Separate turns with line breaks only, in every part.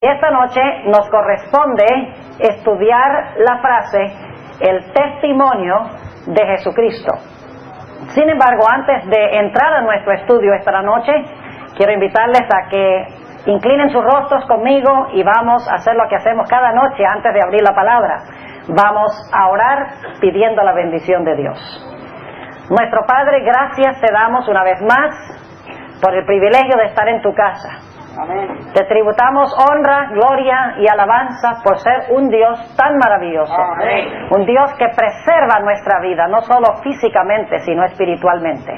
Esta noche nos corresponde estudiar la frase, el testimonio de Jesucristo. Sin embargo, antes de entrar a nuestro estudio esta noche, quiero invitarles a que inclinen sus rostros conmigo y vamos a hacer lo que hacemos cada noche antes de abrir la palabra. Vamos a orar pidiendo la bendición de Dios. Nuestro Padre, gracias te damos una vez más por el privilegio de estar en tu casa.
Amén.
Te tributamos honra, gloria y alabanza por ser un Dios tan maravilloso.
Amén.
Un Dios que preserva nuestra vida, no solo físicamente, sino espiritualmente.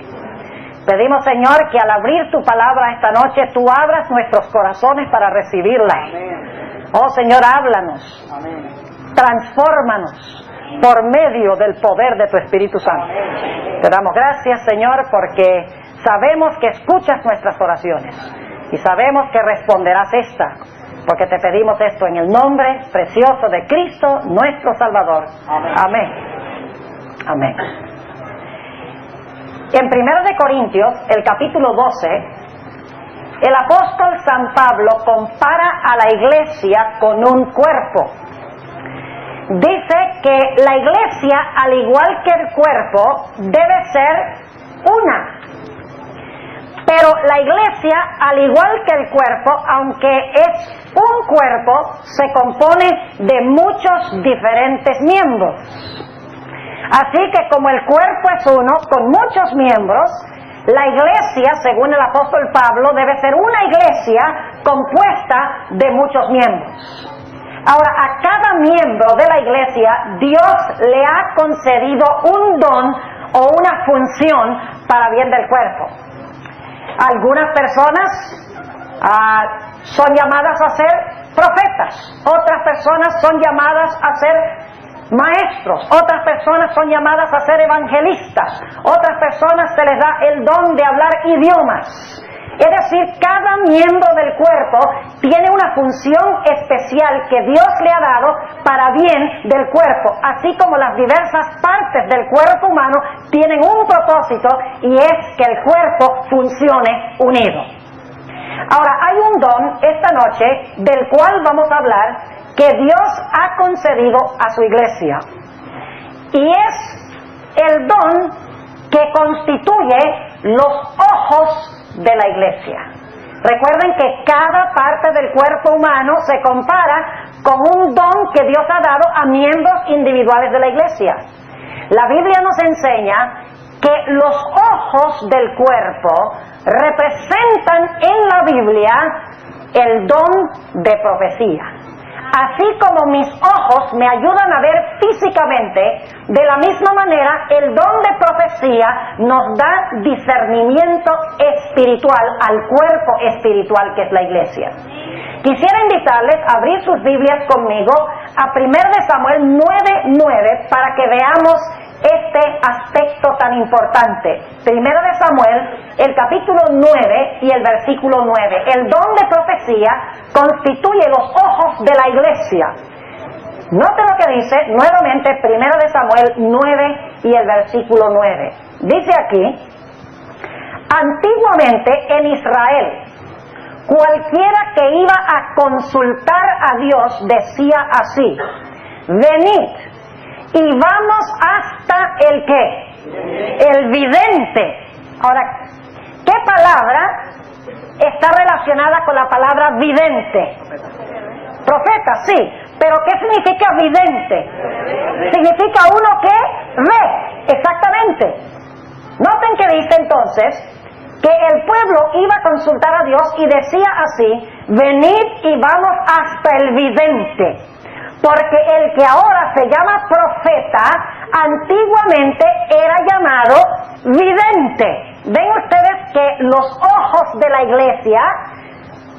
Pedimos, Señor, que al abrir tu palabra esta noche, tú abras nuestros corazones para recibirla.
Amén.
Oh, Señor, háblanos.
Amén.
Transfórmanos por medio del poder de tu Espíritu Santo.
Amén.
Te damos gracias, Señor, porque sabemos que escuchas nuestras oraciones. Y sabemos que responderás esta, porque te pedimos esto en el nombre precioso de Cristo, nuestro Salvador.
Amén.
Amén. Amén. En 1 Corintios, el capítulo 12, el apóstol San Pablo compara a la iglesia con un cuerpo. Dice que la iglesia, al igual que el cuerpo, debe ser una. Pero la iglesia, al igual que el cuerpo, aunque es un cuerpo, se compone de muchos diferentes miembros. Así que como el cuerpo es uno, con muchos miembros, la iglesia, según el apóstol Pablo, debe ser una iglesia compuesta de muchos miembros. Ahora, a cada miembro de la iglesia, Dios le ha concedido un don o una función para bien del cuerpo. Algunas personas son llamadas a ser profetas, otras personas son llamadas a ser maestros, otras personas son llamadas a ser evangelistas, otras personas se les da el don de hablar idiomas. Es decir, cada miembro del cuerpo tiene una función especial que Dios le ha dado para bien del cuerpo, así como las diversas partes del cuerpo humano tienen un propósito, y es que el cuerpo funcione unido. Ahora, hay un don esta noche del cual vamos a hablar que Dios ha concedido a su iglesia, y es el don que constituye los ojos de la iglesia. Recuerden que cada parte del cuerpo humano se compara con un don que Dios ha dado a miembros individuales de la iglesia. La Biblia nos enseña que los ojos del cuerpo representan en la Biblia el don de profecía. Así como mis ojos me ayudan a ver físicamente, de la misma manera el don de profecía nos da discernimiento espiritual al cuerpo espiritual que es la iglesia. Quisiera invitarles a abrir sus Biblias conmigo a 1 Samuel 9:9 para que veamos este aspecto tan importante. 1 Samuel, el capítulo 9 y el versículo 9. El don de profecía constituye los ojos de la iglesia. Note lo que dice nuevamente 1 Samuel 9 y el versículo 9. Dice aquí: antiguamente en Israel, cualquiera que iba a consultar a Dios decía así: venid y vamos hasta el ¿qué? El vidente. Ahora, ¿qué palabra está relacionada con la palabra vidente? Profeta, sí, pero ¿qué significa vidente? Significa uno que ve, exactamente. Noten que dice entonces que el pueblo iba a consultar a Dios y decía así: venid y vamos hasta el vidente. Porque el que ahora se llama profeta, antiguamente era llamado vidente. Ven ustedes que los ojos de la iglesia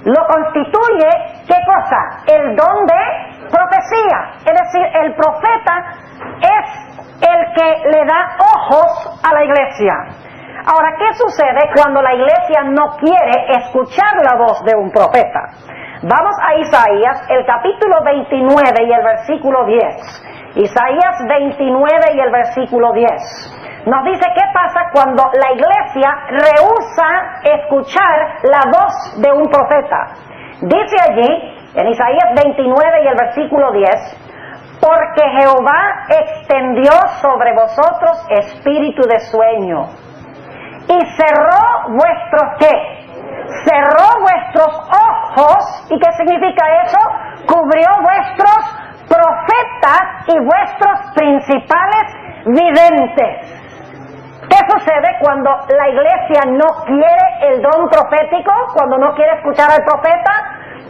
lo constituye, ¿qué cosa? El don de profecía. Es decir, el profeta es el que le da ojos a la iglesia. Ahora, ¿qué sucede cuando la iglesia no quiere escuchar la voz de un profeta? Vamos a Isaías, el capítulo 29 y el versículo 10. Isaías 29 y el versículo 10. Nos dice qué pasa cuando la iglesia rehúsa escuchar la voz de un profeta. Dice allí en Isaías 29 y el versículo 10, porque Jehová extendió sobre vosotros espíritu de sueño y cerró vuestros ¿qué? Cerró vuestros ojos. ¿Y qué significa eso? Cubrió vuestros profetas y vuestros principales videntes. ¿Qué sucede cuando la iglesia no quiere el don profético? Cuando no quiere escuchar al profeta,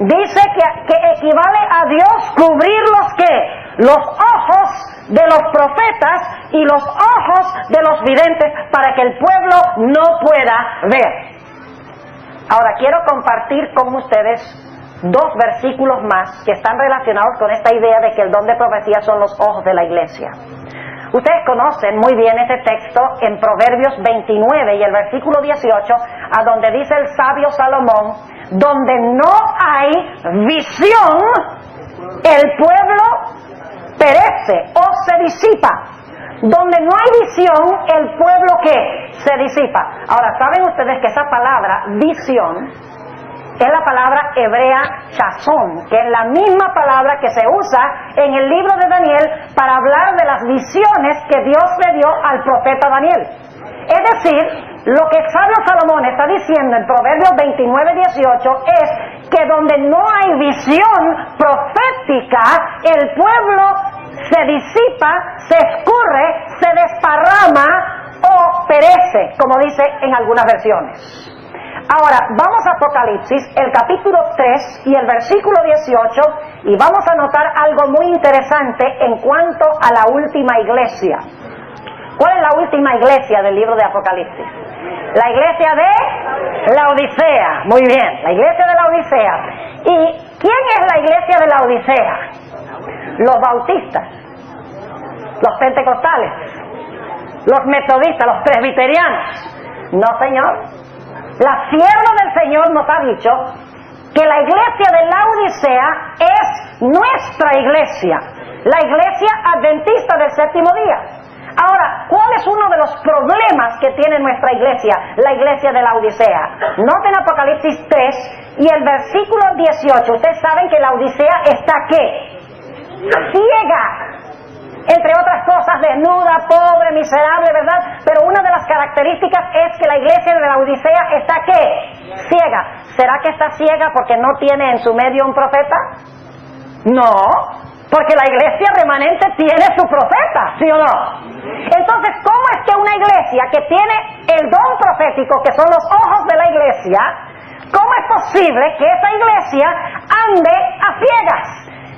dice que equivale a Dios cubrir los ¿qué? Los ojos de los profetas y los ojos de los videntes para que el pueblo no pueda ver. Ahora quiero compartir con ustedes dos versículos más que están relacionados con esta idea de que el don de profecía son los ojos de la iglesia. Ustedes conocen muy bien este texto en Proverbios 29 y el versículo 18, a donde dice el sabio Salomón, donde no hay visión, el pueblo perece o se disipa. Donde no hay visión, el pueblo ¿qué? Se disipa. Ahora, ¿saben ustedes que esa palabra visión es la palabra hebrea chazón, que es la misma palabra que se usa en el libro de Daniel para hablar de las visiones que Dios le dio al profeta Daniel? Es decir, lo que el sabio Salomón está diciendo en Proverbios 29:18 es que donde no hay visión profética, el pueblo se disipa, se escurre, se desparrama o perece, como dice en algunas versiones. Ahora, vamos a Apocalipsis, el capítulo 3 y el versículo 18, y vamos a notar algo muy interesante en cuanto a la última iglesia. ¿Cuál es la última iglesia del libro de Apocalipsis? La iglesia de Laodicea. Muy bien, la iglesia de Laodicea. ¿Y quién es la iglesia de Laodicea? Los bautistas, los pentecostales, los metodistas, los presbiterianos. No, señor. La sierva del Señor nos ha dicho que la iglesia de Laodicea es nuestra iglesia, la iglesia adventista del séptimo día. Ahora, ¿cuál es uno de los problemas que tiene nuestra iglesia, la iglesia de Laodicea? Noten Apocalipsis 3 y el versículo 18. Ustedes saben que Laodicea está ¿qué? Ciega. Entre otras cosas, desnuda, pobre, miserable, ¿verdad? Pero una de las características es que la iglesia de Laodicea está ¿qué? Ciega. ¿Será que está ciega porque no tiene en su medio un profeta? No, porque la iglesia remanente tiene su profeta, ¿sí o no? Entonces, ¿cómo es que una iglesia que tiene el don profético, que son los ojos de la iglesia, cómo es posible que esa iglesia ande a ciegas?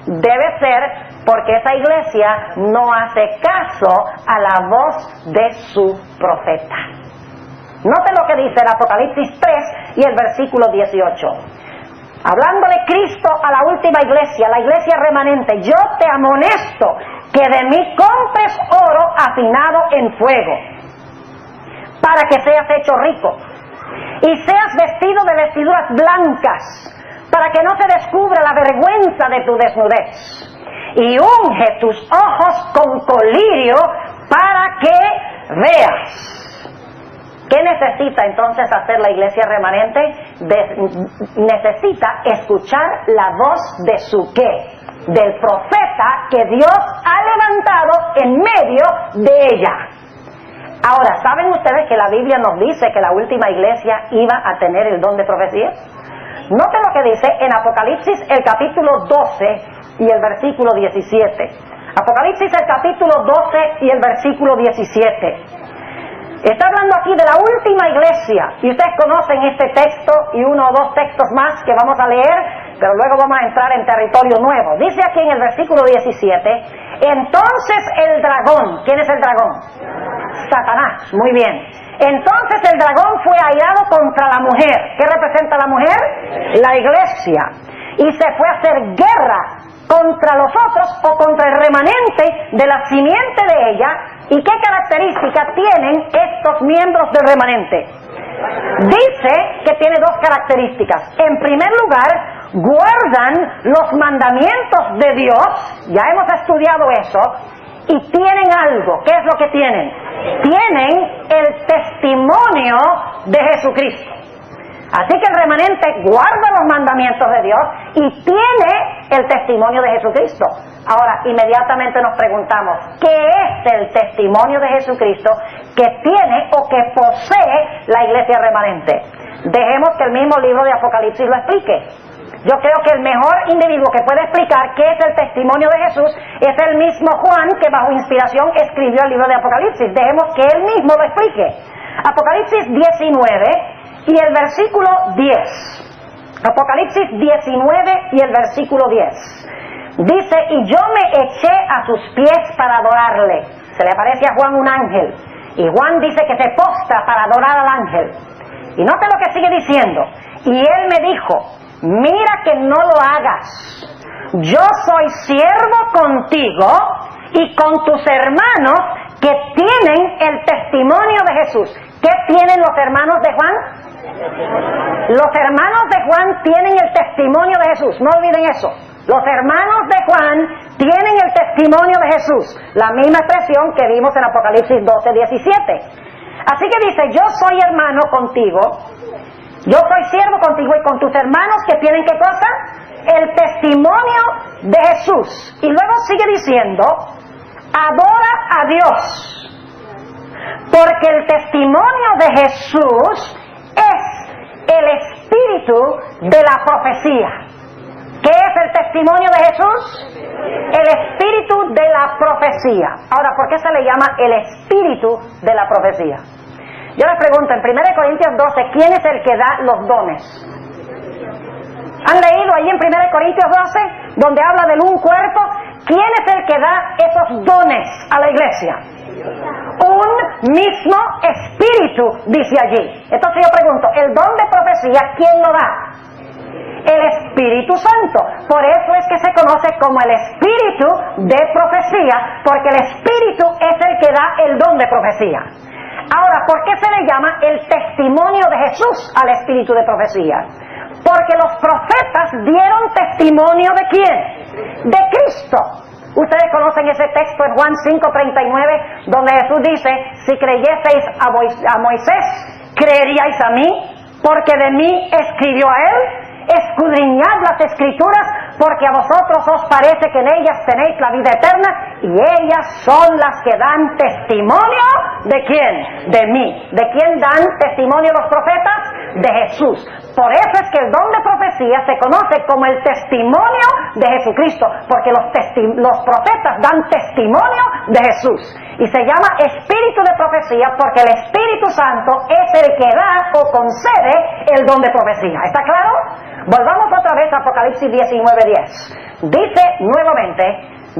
Debe ser porque esa iglesia no hace caso a la voz de su profeta. Noten lo que dice el Apocalipsis 3 y el versículo 18. Hablándole Cristo a la última iglesia, la iglesia remanente: yo te amonesto que de mí compres oro afinado en fuego, para que seas hecho rico, y seas vestido de vestiduras blancas, para que no se descubra la vergüenza de tu desnudez, y unge tus ojos con colirio para que veas. ¿Qué necesita entonces hacer la iglesia remanente? Necesita escuchar la voz de su ¿qué? Del profeta que Dios ha levantado en medio de ella. Ahora, ¿saben ustedes que la Biblia nos dice que la última iglesia iba a tener el don de profecía? Noten lo que dice en Apocalipsis el capítulo 12 y el versículo 17. Apocalipsis el capítulo 12 y el versículo 17. Está hablando aquí de la última iglesia, y ustedes conocen este texto y uno o dos textos más que vamos a leer, pero luego vamos a entrar en territorio nuevo. Dice aquí en el versículo 17, entonces el dragón, ¿quién es el dragón? Satanás, muy bien. Entonces el dragón fue airado contra la mujer. ¿Qué representa la mujer? La iglesia. Y se fue a hacer guerra contra los otros o contra el remanente de la simiente de ella. ¿Y qué características tienen estos miembros del remanente? Dice que tiene dos características. En primer lugar, guardan los mandamientos de Dios. Ya hemos estudiado eso. Y tienen algo. ¿Qué es lo que tienen? Tienen el testimonio de Jesucristo. Así que el remanente guarda los mandamientos de Dios y tiene el testimonio de Jesucristo. Ahora, inmediatamente nos preguntamos, ¿qué es el testimonio de Jesucristo que tiene o que posee la iglesia remanente? Dejemos que el mismo libro de Apocalipsis lo explique. Yo creo que el mejor individuo que puede explicar qué es el testimonio de Jesús es el mismo Juan, que bajo inspiración escribió el libro de Apocalipsis. Dejemos que él mismo lo explique. Apocalipsis 19 y el versículo 10. Apocalipsis 19 y el versículo 10. Dice, y yo me eché a sus pies para adorarle. Se le aparece a Juan un ángel. Y Juan dice que se postra para adorar al ángel. Y note lo que sigue diciendo. Y él me dijo, mira que no lo hagas. Yo soy siervo contigo y con tus hermanos que tienen el testimonio de Jesús. ¿Qué tienen los hermanos de Juan? Los hermanos de Juan tienen el testimonio de Jesús. No olviden eso. Los hermanos de Juan tienen el testimonio de Jesús. La misma expresión que vimos en Apocalipsis 12:17. Así que dice, yo soy hermano contigo. Yo soy siervo contigo y con tus hermanos que tienen ¿qué cosa? El testimonio de Jesús. Y luego sigue diciendo, adora a Dios, porque el testimonio de Jesús es el espíritu de la profecía. ¿Qué es el testimonio de Jesús? El espíritu de la profecía. Ahora, ¿por qué se le llama el espíritu de la profecía? Yo les pregunto, en 1 Corintios 12, ¿quién es el que da los dones? ¿Han leído ahí en 1 Corintios 12, donde habla de un cuerpo? ¿Quién es el que da esos dones a la iglesia? Un mismo espíritu, dice allí. Entonces yo pregunto, ¿el don de profecía quién lo da? El Espíritu Santo. Por eso es que se conoce como el espíritu de profecía, porque el espíritu es el que da el don de profecía. Ahora, ¿por qué se le llama el testimonio de Jesús al espíritu de profecía? Porque los profetas dieron testimonio ¿de quién? De Cristo. Ustedes conocen ese texto en Juan 5:39, donde Jesús dice, si creyeseis a Moisés, creeríais a mí, porque de mí escribió a él. Escudriñad las escrituras, porque a vosotros os parece que en ellas tenéis la vida eterna, y ellas son las que dan testimonio ¿de quién? De mí. ¿De quién dan testimonio los profetas? De Jesús. Por eso es que el don de profecía se conoce como el testimonio de Jesucristo, porque los profetas dan testimonio de Jesús. Y se llama espíritu de profecía porque el Espíritu Santo es el que da o concede el don de profecía. ¿Está claro? Volvamos otra vez a Apocalipsis 19:10. Dice nuevamente,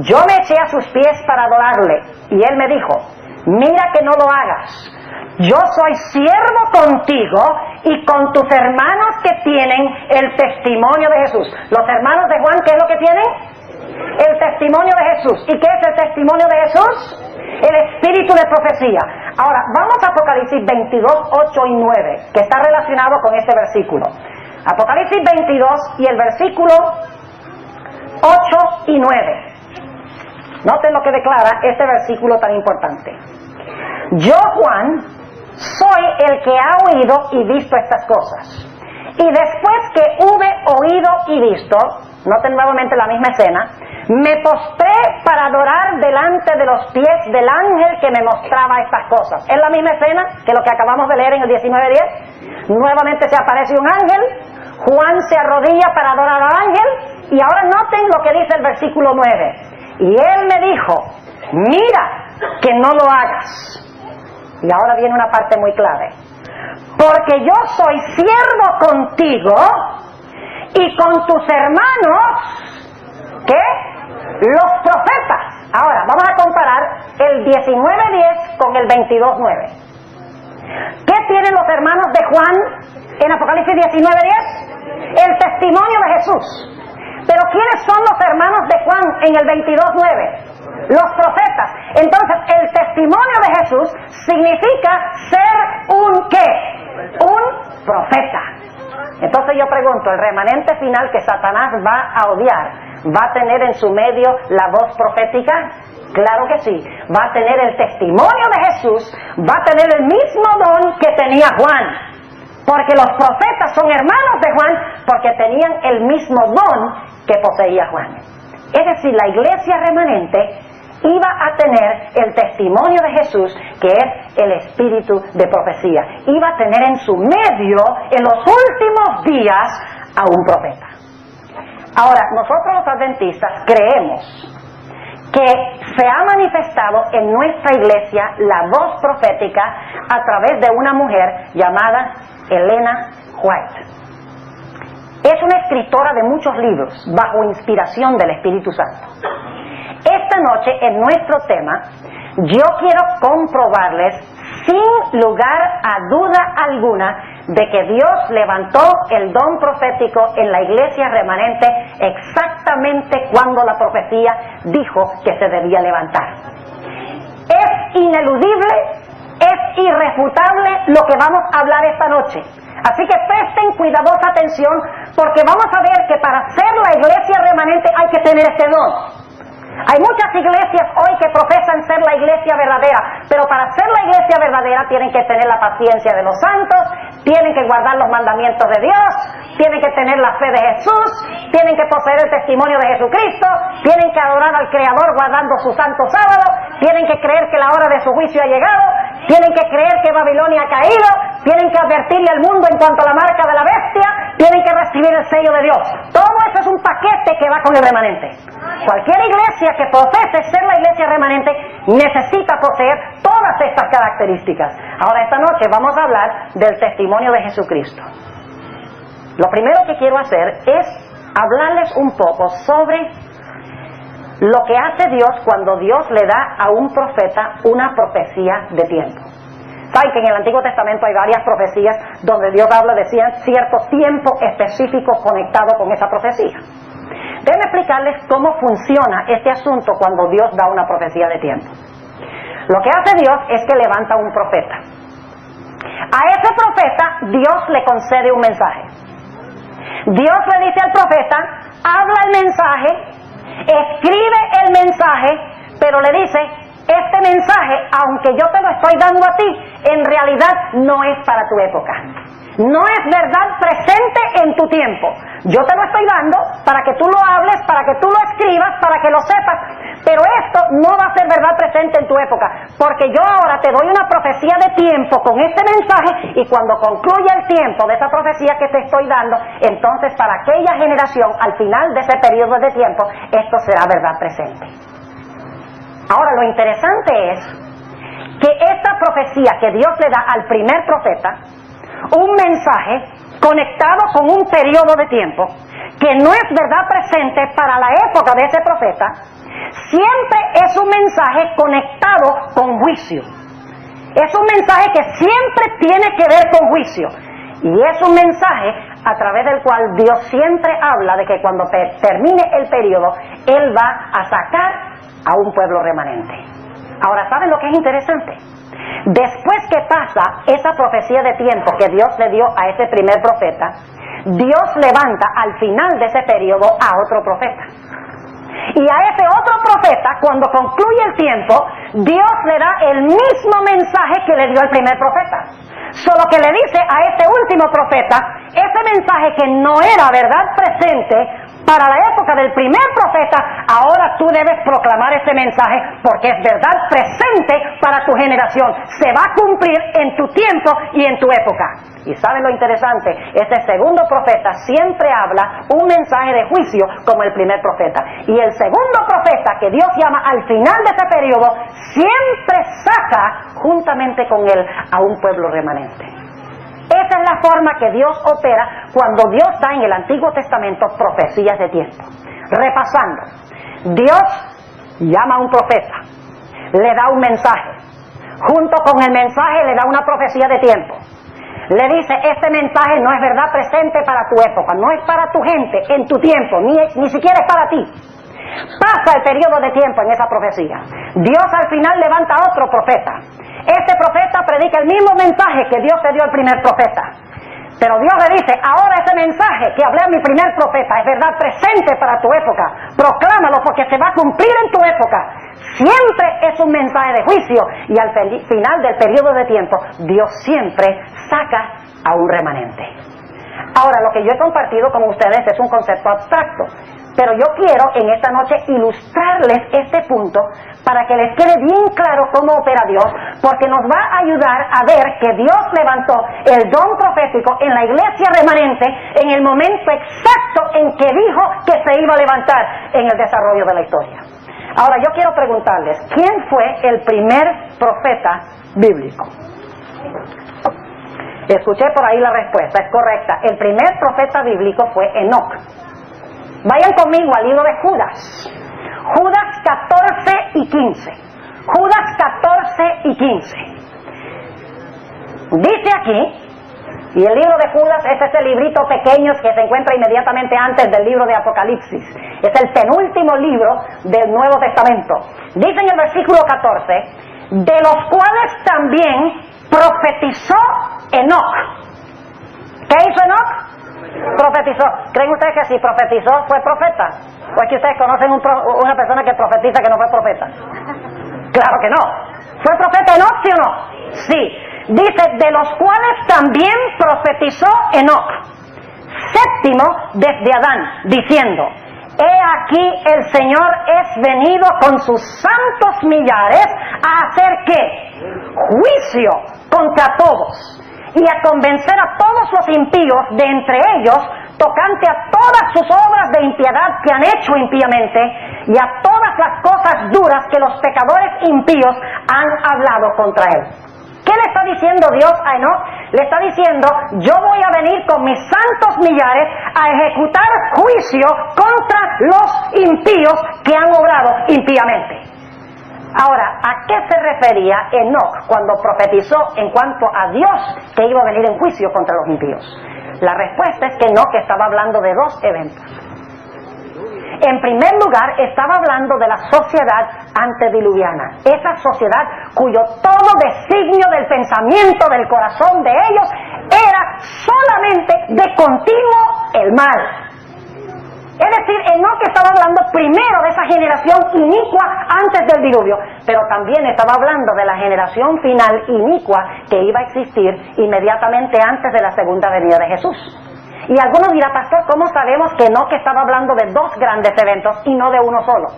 yo me eché a sus pies para adorarle, y él me dijo, mira que no lo hagas. Yo soy siervo contigo y con tus hermanos que tienen el testimonio de Jesús. Los hermanos de Juan, ¿qué es lo que tienen? El testimonio de Jesús. ¿Y qué es el testimonio de Jesús? El espíritu de profecía. Ahora, vamos a Apocalipsis 22, 8 y 9, que está relacionado con este versículo. Apocalipsis 22 y el versículo 8 y 9. Noten lo que declara este versículo tan importante. Yo, Juan, soy el que ha oído y visto estas cosas. Y después que hube oído y visto, noten nuevamente la misma escena, me postré para adorar delante de los pies del ángel que me mostraba estas cosas. ¿Es la misma escena que lo que acabamos de leer en el 19:10? Nuevamente se aparece un ángel, Juan se arrodilla para adorar al ángel, y ahora noten lo que dice el versículo 9. Y él me dijo, mira que no lo hagas. Y ahora viene una parte muy clave. Porque yo soy siervo contigo y con tus hermanos, ¿qué? Los profetas. Ahora, vamos a comparar el 19:10 con el 22:9. ¿Qué tienen los hermanos de Juan en Apocalipsis 19:10? El testimonio de Jesús. Pero ¿quiénes son los hermanos de Juan en el 22:9? Los profetas. Entonces, el testimonio de Jesús significa ser un ¿qué? Un profeta. Entonces yo pregunto, ¿el remanente final que Satanás va a odiar va a tener en su medio la voz profética? Claro que sí. Va a tener el testimonio de Jesús, va a tener el mismo don que tenía Juan. Porque los profetas son hermanos de Juan porque tenían el mismo don que poseía Juan. Es decir, la iglesia remanente iba a tener el testimonio de Jesús, que es el espíritu de profecía. Iba a tener en su medio, en los últimos días, a un profeta. Ahora, nosotros los adventistas creemos que se ha manifestado en nuestra iglesia la voz profética a través de una mujer llamada Elena White. Es una escritora de muchos libros bajo inspiración del Espíritu Santo. Esta noche, en nuestro tema, yo quiero comprobarles sin lugar a duda alguna de que Dios levantó el don profético en la iglesia remanente exactamente cuando la profecía dijo que se debía levantar. Es ineludible, es irrefutable lo que vamos a hablar esta noche. Así que presten cuidadosa atención, porque vamos a ver que para ser la iglesia remanente hay que tener este don. Hay muchas iglesias hoy que profesan ser la iglesia verdadera, pero para ser la iglesia verdadera tienen que tener la paciencia de los santos, tienen que guardar los mandamientos de Dios, tienen que tener la fe de Jesús, tienen que poseer el testimonio de Jesucristo, tienen que adorar al Creador guardando su santo sábado, tienen que creer que la hora de su juicio ha llegado, tienen que creer que Babilonia ha caído, tienen que advertirle al mundo en cuanto a la marca de la bestia, tienen que recibir el sello de Dios. Todo eso es un paquete que va con el remanente. Cualquier iglesia que profese ser la iglesia remanente necesita poseer todas estas características. Ahora, esta noche vamos a hablar del testimonio de Jesucristo. Lo primero que quiero hacer es hablarles un poco sobre lo que hace Dios cuando Dios le da a un profeta una profecía de tiempo. Saben que en el Antiguo Testamento hay varias profecías donde Dios habla de cierto tiempo específico conectado con esa profecía. Déjenme explicarles cómo funciona este asunto cuando Dios da una profecía de tiempo. Lo que hace Dios es que levanta un profeta. A ese profeta Dios le concede un mensaje. Dios le dice al profeta, habla el mensaje, escribe el mensaje, pero le dice, este mensaje, aunque yo te lo estoy dando a ti, en realidad no es para tu época. No es verdad presente en tu tiempo. Yo te lo estoy dando para que tú lo hables, para que tú lo escribas, para que lo sepas, pero esto no va a ser verdad presente en tu época, porque yo ahora te doy una profecía de tiempo con este mensaje, y cuando concluya el tiempo de esa profecía que te estoy dando, entonces para aquella generación, al final de ese periodo de tiempo, esto será verdad presente. Ahora, lo interesante es que esta profecía que Dios le da al primer profeta, un mensaje conectado con un periodo de tiempo que no es verdad presente para la época de ese profeta, siempre es un mensaje conectado con juicio. Es un mensaje que siempre tiene que ver con juicio, y es un mensaje a través del cual Dios siempre habla de que cuando termine el periodo Él va a sacar a un pueblo remanente. Ahora, ¿saben lo que es interesante? Después que pasa esa profecía de tiempo que Dios le dio a ese primer profeta, Dios levanta al final de ese periodo a otro profeta. Y a ese otro profeta, cuando concluye el tiempo, Dios le da el mismo mensaje que le dio al primer profeta. Solo que le dice a este último profeta, ese mensaje que no era verdad presente para la época del primer profeta, ahora tú debes proclamar ese mensaje porque es verdad presente para tu generación. Se va a cumplir en tu tiempo y en tu época. Y ¿saben lo interesante? Este segundo profeta siempre habla un mensaje de juicio como el primer profeta. Y el segundo profeta que Dios llama al final de ese periodo, siempre saca juntamente con él a un pueblo remanente. Esa es la forma que Dios opera cuando Dios da en el Antiguo Testamento profecías de tiempo. Repasando, Dios llama a un profeta, le da un mensaje, junto con el mensaje le da una profecía de tiempo. Le dice, este mensaje no es verdad presente para tu época, no es para tu gente, en tu tiempo, ni siquiera es para ti. Pasa el periodo de tiempo en esa profecía. Dios al final levanta a otro profeta. Este profeta predica el mismo mensaje que Dios le dio al primer profeta. Pero Dios le dice, ahora ese mensaje que hablé a mi primer profeta es verdad presente para tu época. Proclámalo porque se va a cumplir en tu época. Siempre es un mensaje de juicio, y al final del periodo de tiempo, Dios siempre saca a un remanente. Ahora, lo que yo he compartido con ustedes es un concepto abstracto, Pero yo quiero en esta noche ilustrarles este punto para que les quede bien claro cómo opera Dios, porque nos va a ayudar a ver que Dios levantó el don profético en la iglesia remanente en el momento exacto en que dijo que se iba a levantar en el desarrollo de la historia. Ahora yo quiero preguntarles, ¿quién fue el primer profeta bíblico? Escuché por ahí la respuesta, es correcta. El primer profeta bíblico fue Enoc. Vayan conmigo al libro de Judas. Judas 14 y 15. Judas 14 y 15. Dice aquí, y el libro de Judas es ese librito pequeño que se encuentra inmediatamente antes del libro de Apocalipsis. Es el penúltimo libro del Nuevo Testamento. Dice en el versículo 14, de los cuales también profetizó Enoc. ¿Qué hizo Enoc? Profetizó. ¿Creen ustedes que si profetizó fue profeta? ¿O es que ustedes conocen una persona que profetiza que no fue profeta? Claro que no. ¿Fue profeta Enoc, sí o no? Sí. Dice, de los cuales también profetizó Enoc, séptimo desde Adán, diciendo, he aquí el Señor es venido con sus santos millares a hacer ¿qué? Juicio contra todos y a convencer a todos los impíos de entre ellos tocante a todas sus obras de impiedad que han hecho impíamente y a todas las cosas duras que los pecadores impíos han hablado contra él. ¿Qué le está diciendo Dios a Enoc? Le está diciendo, yo voy a venir con mis santos millares a ejecutar juicio contra los impíos que han obrado impíamente. Ahora, ¿a qué se refería Enoc cuando profetizó en cuanto a Dios que iba a venir en juicio contra los impíos? La respuesta es que Enoc estaba hablando de dos eventos. En primer lugar, estaba hablando de la sociedad antediluviana, esa sociedad cuyo todo designio del pensamiento del corazón de ellos era solamente de continuo el mal. Es decir, Enoc estaba hablando primero de esa generación inicua antes del diluvio, pero también estaba hablando de la generación final inicua que iba a existir inmediatamente antes de la segunda venida de Jesús. Y algunos dirán, pastor, ¿cómo sabemos que Enoc estaba hablando de dos grandes eventos y no de uno solo?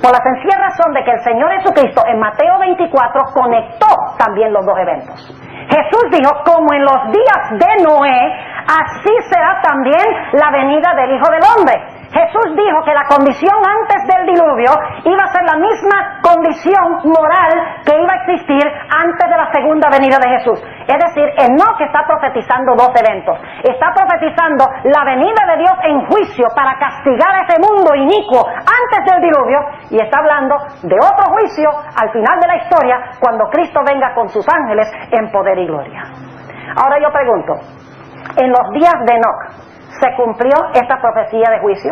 Por la sencilla razón de que el Señor Jesucristo en Mateo 24 conectó también los dos eventos. Jesús dijo, como en los días de Noé, así será también la venida del Hijo del Hombre. Jesús dijo que la condición antes del diluvio iba a ser la misma condición moral que iba a existir antes de la segunda venida de Jesús. Es decir, Enoc está profetizando dos eventos. Está profetizando la venida de Dios en juicio para castigar a ese mundo inicuo antes del diluvio, y está hablando de otro juicio al final de la historia cuando Cristo venga con sus ángeles en poder y gloria. Ahora yo pregunto, en los días de Enoc, ¿se cumplió esta profecía de juicio?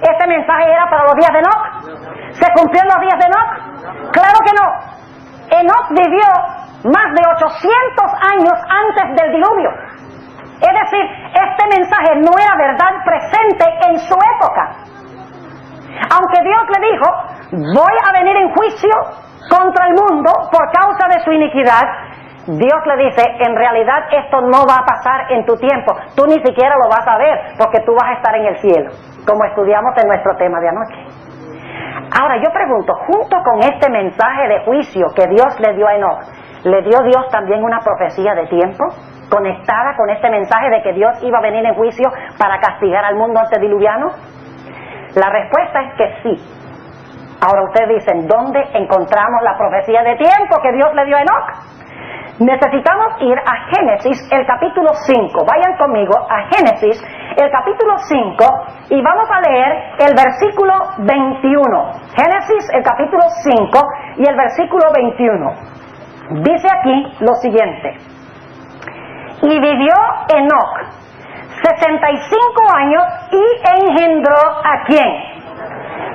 ¿Este mensaje era para los días de Enoc? ¿Se cumplió en los días de Enoc? Claro que no. Enoc vivió más de 800 años antes del diluvio. Es decir, este mensaje no era verdad presente en su época. Aunque Dios le dijo, voy a venir en juicio contra el mundo por causa de su iniquidad, Dios le dice, en realidad esto no va a pasar en tu tiempo, tú ni siquiera lo vas a ver, porque tú vas a estar en el cielo, como estudiamos en nuestro tema de anoche. Ahora yo pregunto, junto con este mensaje de juicio que Dios le dio a Enoc, ¿le dio Dios también una profecía de tiempo, conectada con este mensaje de que Dios iba a venir en juicio para castigar al mundo antediluviano? La respuesta es que sí. Ahora ustedes dicen, ¿dónde encontramos la profecía de tiempo que Dios le dio a Enoc? Necesitamos ir a Génesis, el capítulo 5. Vayan conmigo a Génesis, el capítulo 5, y vamos a leer el versículo 21. Génesis, el capítulo 5 y el versículo 21. Dice aquí lo siguiente. Y vivió Enoc 65 años y engendró ¿a quién?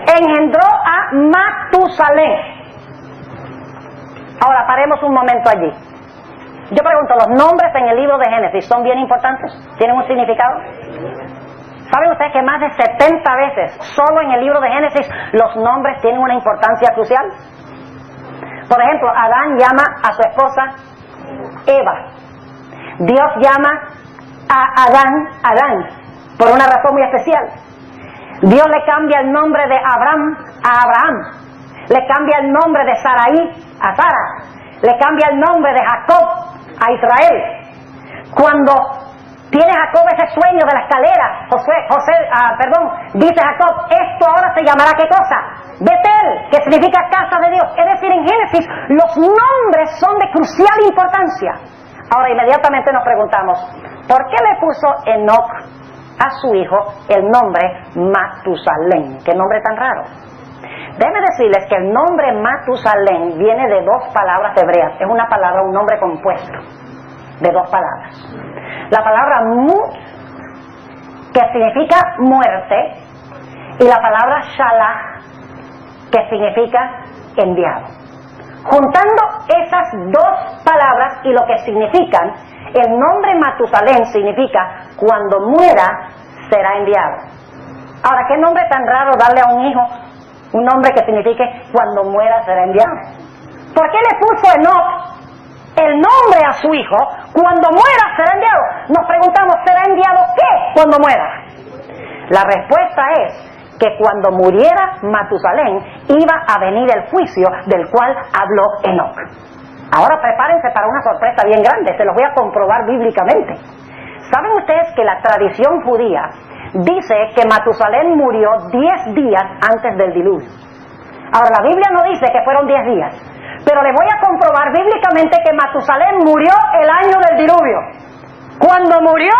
Engendró a Matusalén. Ahora paremos un momento allí. Yo pregunto, ¿los nombres en el libro de Génesis son bien importantes? ¿Tienen un significado? ¿Saben ustedes que más de 70 veces, solo en el libro de Génesis, los nombres tienen una importancia crucial? Por ejemplo, Adán llama a su esposa Eva. Dios llama a Adán, Adán, por una razón muy especial. Dios le cambia el nombre de Abraham a Abraham. Le cambia el nombre de Saraí a Sara. Le cambia el nombre de Jacob a Israel. Cuando tiene Jacob ese sueño de la escalera, dice Jacob, esto ahora se llamará ¿qué cosa? Betel, que significa casa de Dios. Es decir, en Génesis los nombres son de crucial importancia. Ahora inmediatamente nos preguntamos, ¿por qué le puso Enoc a su hijo el nombre Matusalén? ¿Qué nombre tan raro? Déjenme decirles que el nombre Matusalén viene de dos palabras hebreas. Es una palabra, un nombre compuesto de dos palabras. La palabra Mut, que significa muerte, y la palabra Shalach, que significa enviado. Juntando esas dos palabras y lo que significan, el nombre Matusalén significa cuando muera será enviado. Ahora, ¿qué nombre tan raro darle a un hijo un nombre que signifique cuando muera será enviado? ¿Por qué le puso Enoc el nombre a su hijo cuando muera será enviado? Nos preguntamos, ¿será enviado qué cuando muera? La respuesta es que cuando muriera Matusalén iba a venir el juicio del cual habló Enoc. Ahora prepárense para una sorpresa bien grande, se los voy a comprobar bíblicamente. ¿Saben ustedes que la tradición judía dice que Matusalén murió 10 días antes del diluvio? Ahora la Biblia no dice que fueron 10 días, pero le voy a comprobar bíblicamente que Matusalén murió el año del diluvio. Cuando murió,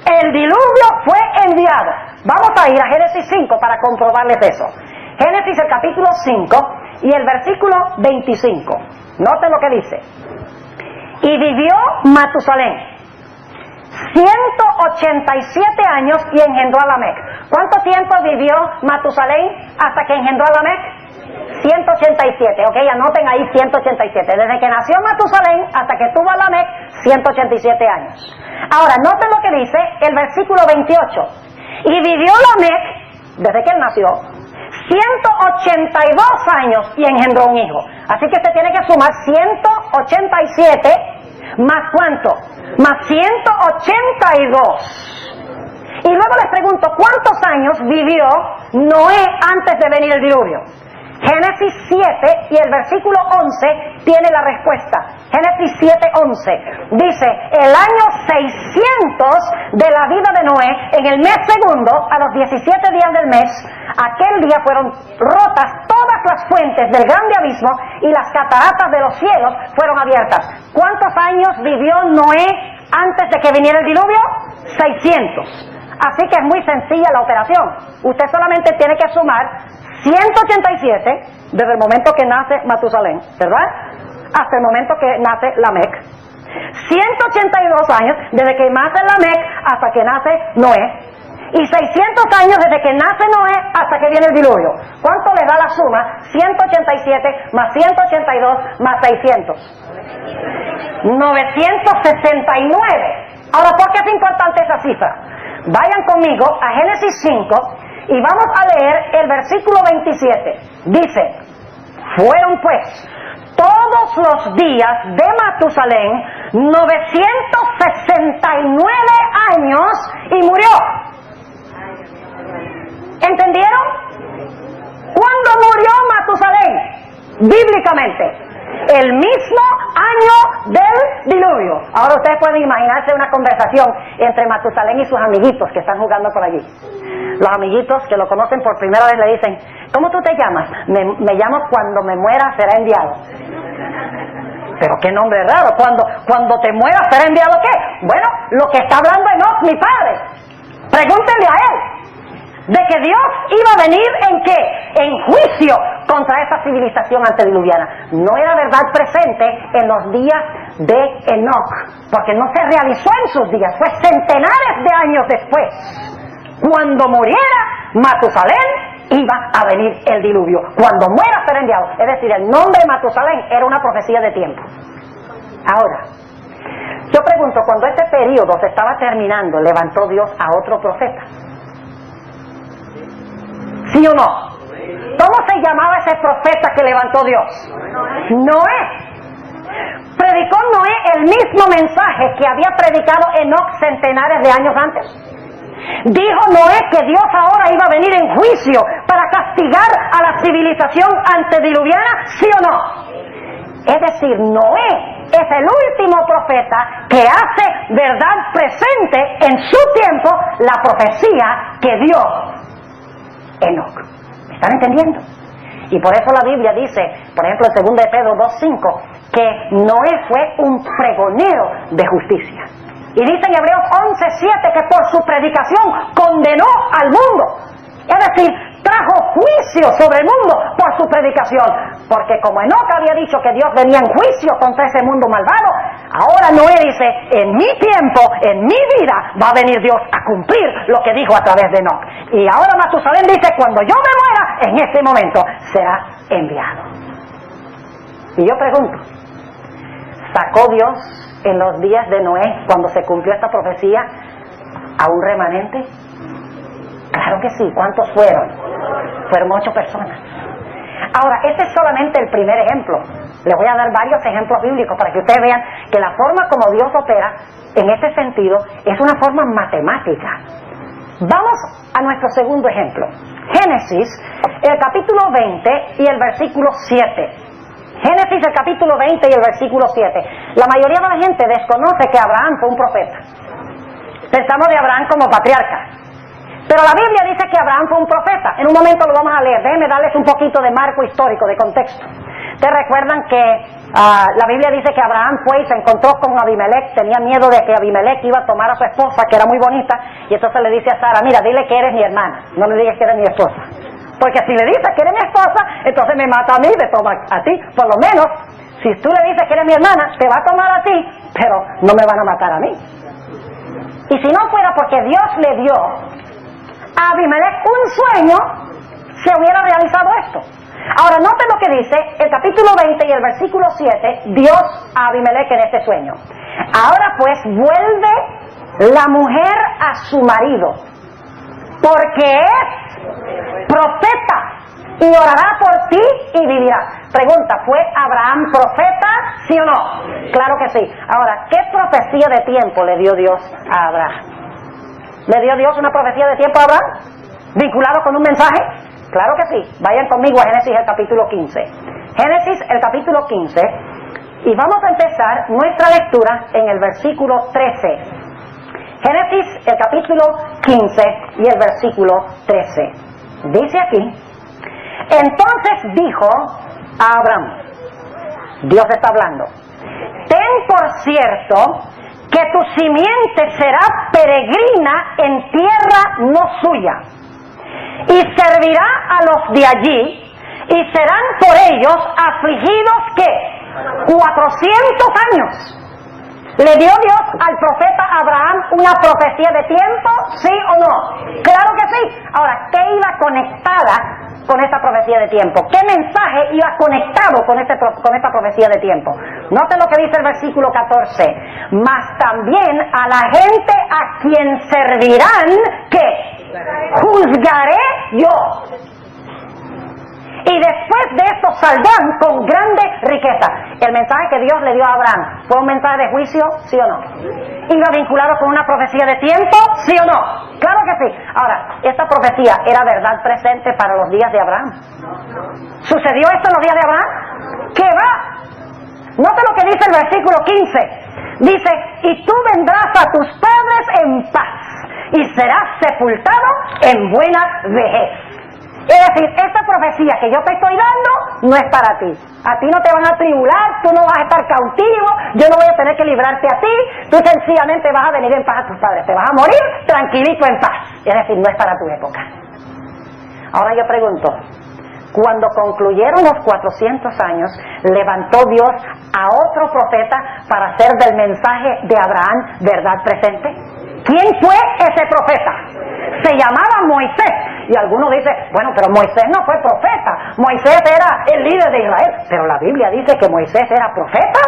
el diluvio fue enviado. Vamos a ir a Génesis 5 para comprobarles eso. Génesis el capítulo 5 y el versículo 25. Noten lo que dice. Y vivió Matusalén 187 años y engendró a Lamec. ¿Cuánto tiempo vivió Matusalén hasta que engendró a Lamec? 187, ok, anoten ahí 187. Desde que nació Matusalén hasta que tuvo a Lamec, 187 años. Ahora, noten lo que dice el versículo 28. Y vivió Lamec, desde que él nació, 182 años y engendró un hijo. Así que se tiene que sumar 187 más ¿cuánto? Más 182. Y luego les pregunto, ¿cuántos años vivió Noé antes de venir el diluvio? Génesis 7 y el versículo 11 tiene la respuesta. Génesis 7:11 dice, el año 600 de la vida de Noé, en el mes segundo, a los 17 días del mes, aquel día fueron rotas todas las fuentes del grande abismo y las cataratas de los cielos fueron abiertas. ¿Cuántos años vivió Noé antes de que viniera el diluvio? 600. Así que es muy sencilla la operación. Usted solamente tiene que sumar 187 desde el momento que nace Matusalén, ¿verdad? Hasta el momento que nace Lamec. 182 años desde que nace Lamec hasta que nace Noé. Y 600 años desde que nace Noé hasta que viene el diluvio. ¿Cuánto le da la suma? 187 más 182 más 600. 969. Ahora, ¿por qué es importante esa cifra? Vayan conmigo a Génesis 5 y vamos a leer el versículo 27. Dice, fueron pues todos los días de Matusalén 969 años y murió. ¿Entendieron? ¿Cuándo murió Matusalén? Bíblicamente, el mismo año del diluvio. Ahora ustedes pueden imaginarse una conversación entre Matusalén y sus amiguitos que están jugando por allí. Los amiguitos que lo conocen por primera vez le dicen, ¿cómo tú te llamas? Me llamo Cuando me muera será enviado. Pero qué nombre raro, cuando te mueras será enviado ¿qué? Bueno, lo que está hablando Enoc, mi padre. Pregúntenle a él. De que Dios iba a venir ¿en qué? En juicio contra esa civilización antediluviana. No era verdad presente en los días de Enoc, porque no se realizó en sus días, fue centenares de años después. Cuando muriera Matusalén, iba a venir el diluvio. Cuando muera será enviado. Es decir, el nombre de Matusalén era una profecía de tiempo. Ahora, yo pregunto, cuando este periodo se estaba terminando, ¿levantó Dios a otro profeta? ¿Sí o no? ¿Cómo se llamaba ese profeta que levantó Dios? Noé. Predicó Noé el mismo mensaje que había predicado Enoc centenares de años antes. Dijo Noé que Dios ahora iba a venir en juicio para castigar a la civilización antediluviana, ¿sí o no? Es decir, Noé es el último profeta que hace verdad presente en su tiempo la profecía que dio Enoc. ¿Me están entendiendo? Y por eso la Biblia dice, por ejemplo en 2 de Pedro 2:5, que Noé fue un pregonero de justicia. Y dice en Hebreos 11:7 que por su predicación condenó al mundo. Es decir, trajo juicio sobre el mundo por su predicación. Porque como Enoc había dicho que Dios venía en juicio contra ese mundo malvado, ahora Noé dice, en mi tiempo, en mi vida, va a venir Dios a cumplir lo que dijo a través de Enoc. Y ahora Matusalén dice, cuando yo me muera, en este momento será enviado. Y yo pregunto, ¿sacó Dios en los días de Noé, cuando se cumplió esta profecía, a un remanente? Claro que sí. ¿Cuántos fueron? Fueron 8 personas. Ahora, este es solamente el primer ejemplo. Les voy a dar varios ejemplos bíblicos para que ustedes vean que la forma como Dios opera en este sentido es una forma matemática. Vamos a nuestro segundo ejemplo. Génesis, el capítulo 20 y el versículo 7. Génesis, el capítulo 20 y el versículo 7. La mayoría de la gente desconoce que Abraham fue un profeta. Pensamos de Abraham como patriarca. Pero la Biblia dice que Abraham fue un profeta. En un momento lo vamos a leer. Déjenme darles un poquito de marco histórico, de contexto. Ustedes recuerdan que la Biblia dice que Abraham fue y se encontró con Abimelech. Tenía miedo de que Abimelech iba a tomar a su esposa, que era muy bonita. Y entonces le dice a Sara, mira, dile que eres mi hermana. No le digas que eres mi esposa. Porque si le dices que eres mi esposa, entonces me mata a mí y te toma a ti. Por lo menos, si tú le dices que eres mi hermana, te va a tomar a ti, pero no me van a matar a mí. Y si no fuera porque Dios le dio a Abimelech un sueño, se hubiera realizado esto. Ahora noten lo que dice el capítulo 20 y el versículo 7, Dios a Abimelech en este sueño. Ahora pues vuelve la mujer a su marido, porque es profeta y orará por ti y vivirá. Pregunta, ¿fue Abraham profeta, sí o no? Claro que sí. Ahora, ¿qué profecía de tiempo le dio Dios a Abraham? ¿Le dio Dios una profecía de tiempo a Abraham? ¿Vinculado con un mensaje? Claro que sí. Vayan conmigo a Génesis el capítulo 15. Génesis el capítulo 15. Y vamos a empezar nuestra lectura en el versículo 13. Génesis el capítulo 15 y el versículo 13. Dice aquí, entonces dijo a Abraham, Dios está hablando, ten por cierto que tu simiente será peregrina en tierra no suya, y servirá a los de allí, y serán por ellos afligidos, ¿qué? 400 años. ¿Le dio Dios al profeta Abraham una profecía de tiempo? ¿Sí o no? Claro que sí. Ahora, ¿qué iba conectada con esta profecía de tiempo? ¿Qué mensaje iba conectado con esta profecía de tiempo? Noten lo que dice el versículo 14. Mas también a la gente a quien servirán, ¿qué? Juzgaré yo. Y después de esto saldrán con grande riqueza. El mensaje que Dios le dio a Abraham, ¿fue un mensaje de juicio? ¿Sí o no? ¿Iba vinculado con una profecía de tiempo? ¿Sí o no? Claro que sí. Ahora, ¿esta profecía era verdad presente para los días de Abraham? ¿Sucedió esto en los días de Abraham? ¿Qué va? Note lo que dice el versículo 15. Dice, y tú vendrás a tus padres en paz, y serás sepultado en buena vejez. Es decir, esta profecía que yo te estoy dando no es para ti. A ti no te van a tribular, tú no vas a estar cautivo, yo no voy a tener que librarte a ti, tú sencillamente vas a venir en paz a tus padres, te vas a morir tranquilito en paz. Es decir, no es para tu época. Ahora yo pregunto, cuando concluyeron los 400 años, levantó Dios a otro profeta para hacer del mensaje de Abraham verdad presente. ¿Quién fue ese profeta? Se llamaba Moisés. Y algunos dicen, bueno, pero Moisés no fue profeta. Moisés era el líder de Israel. Pero la Biblia dice que Moisés era profeta.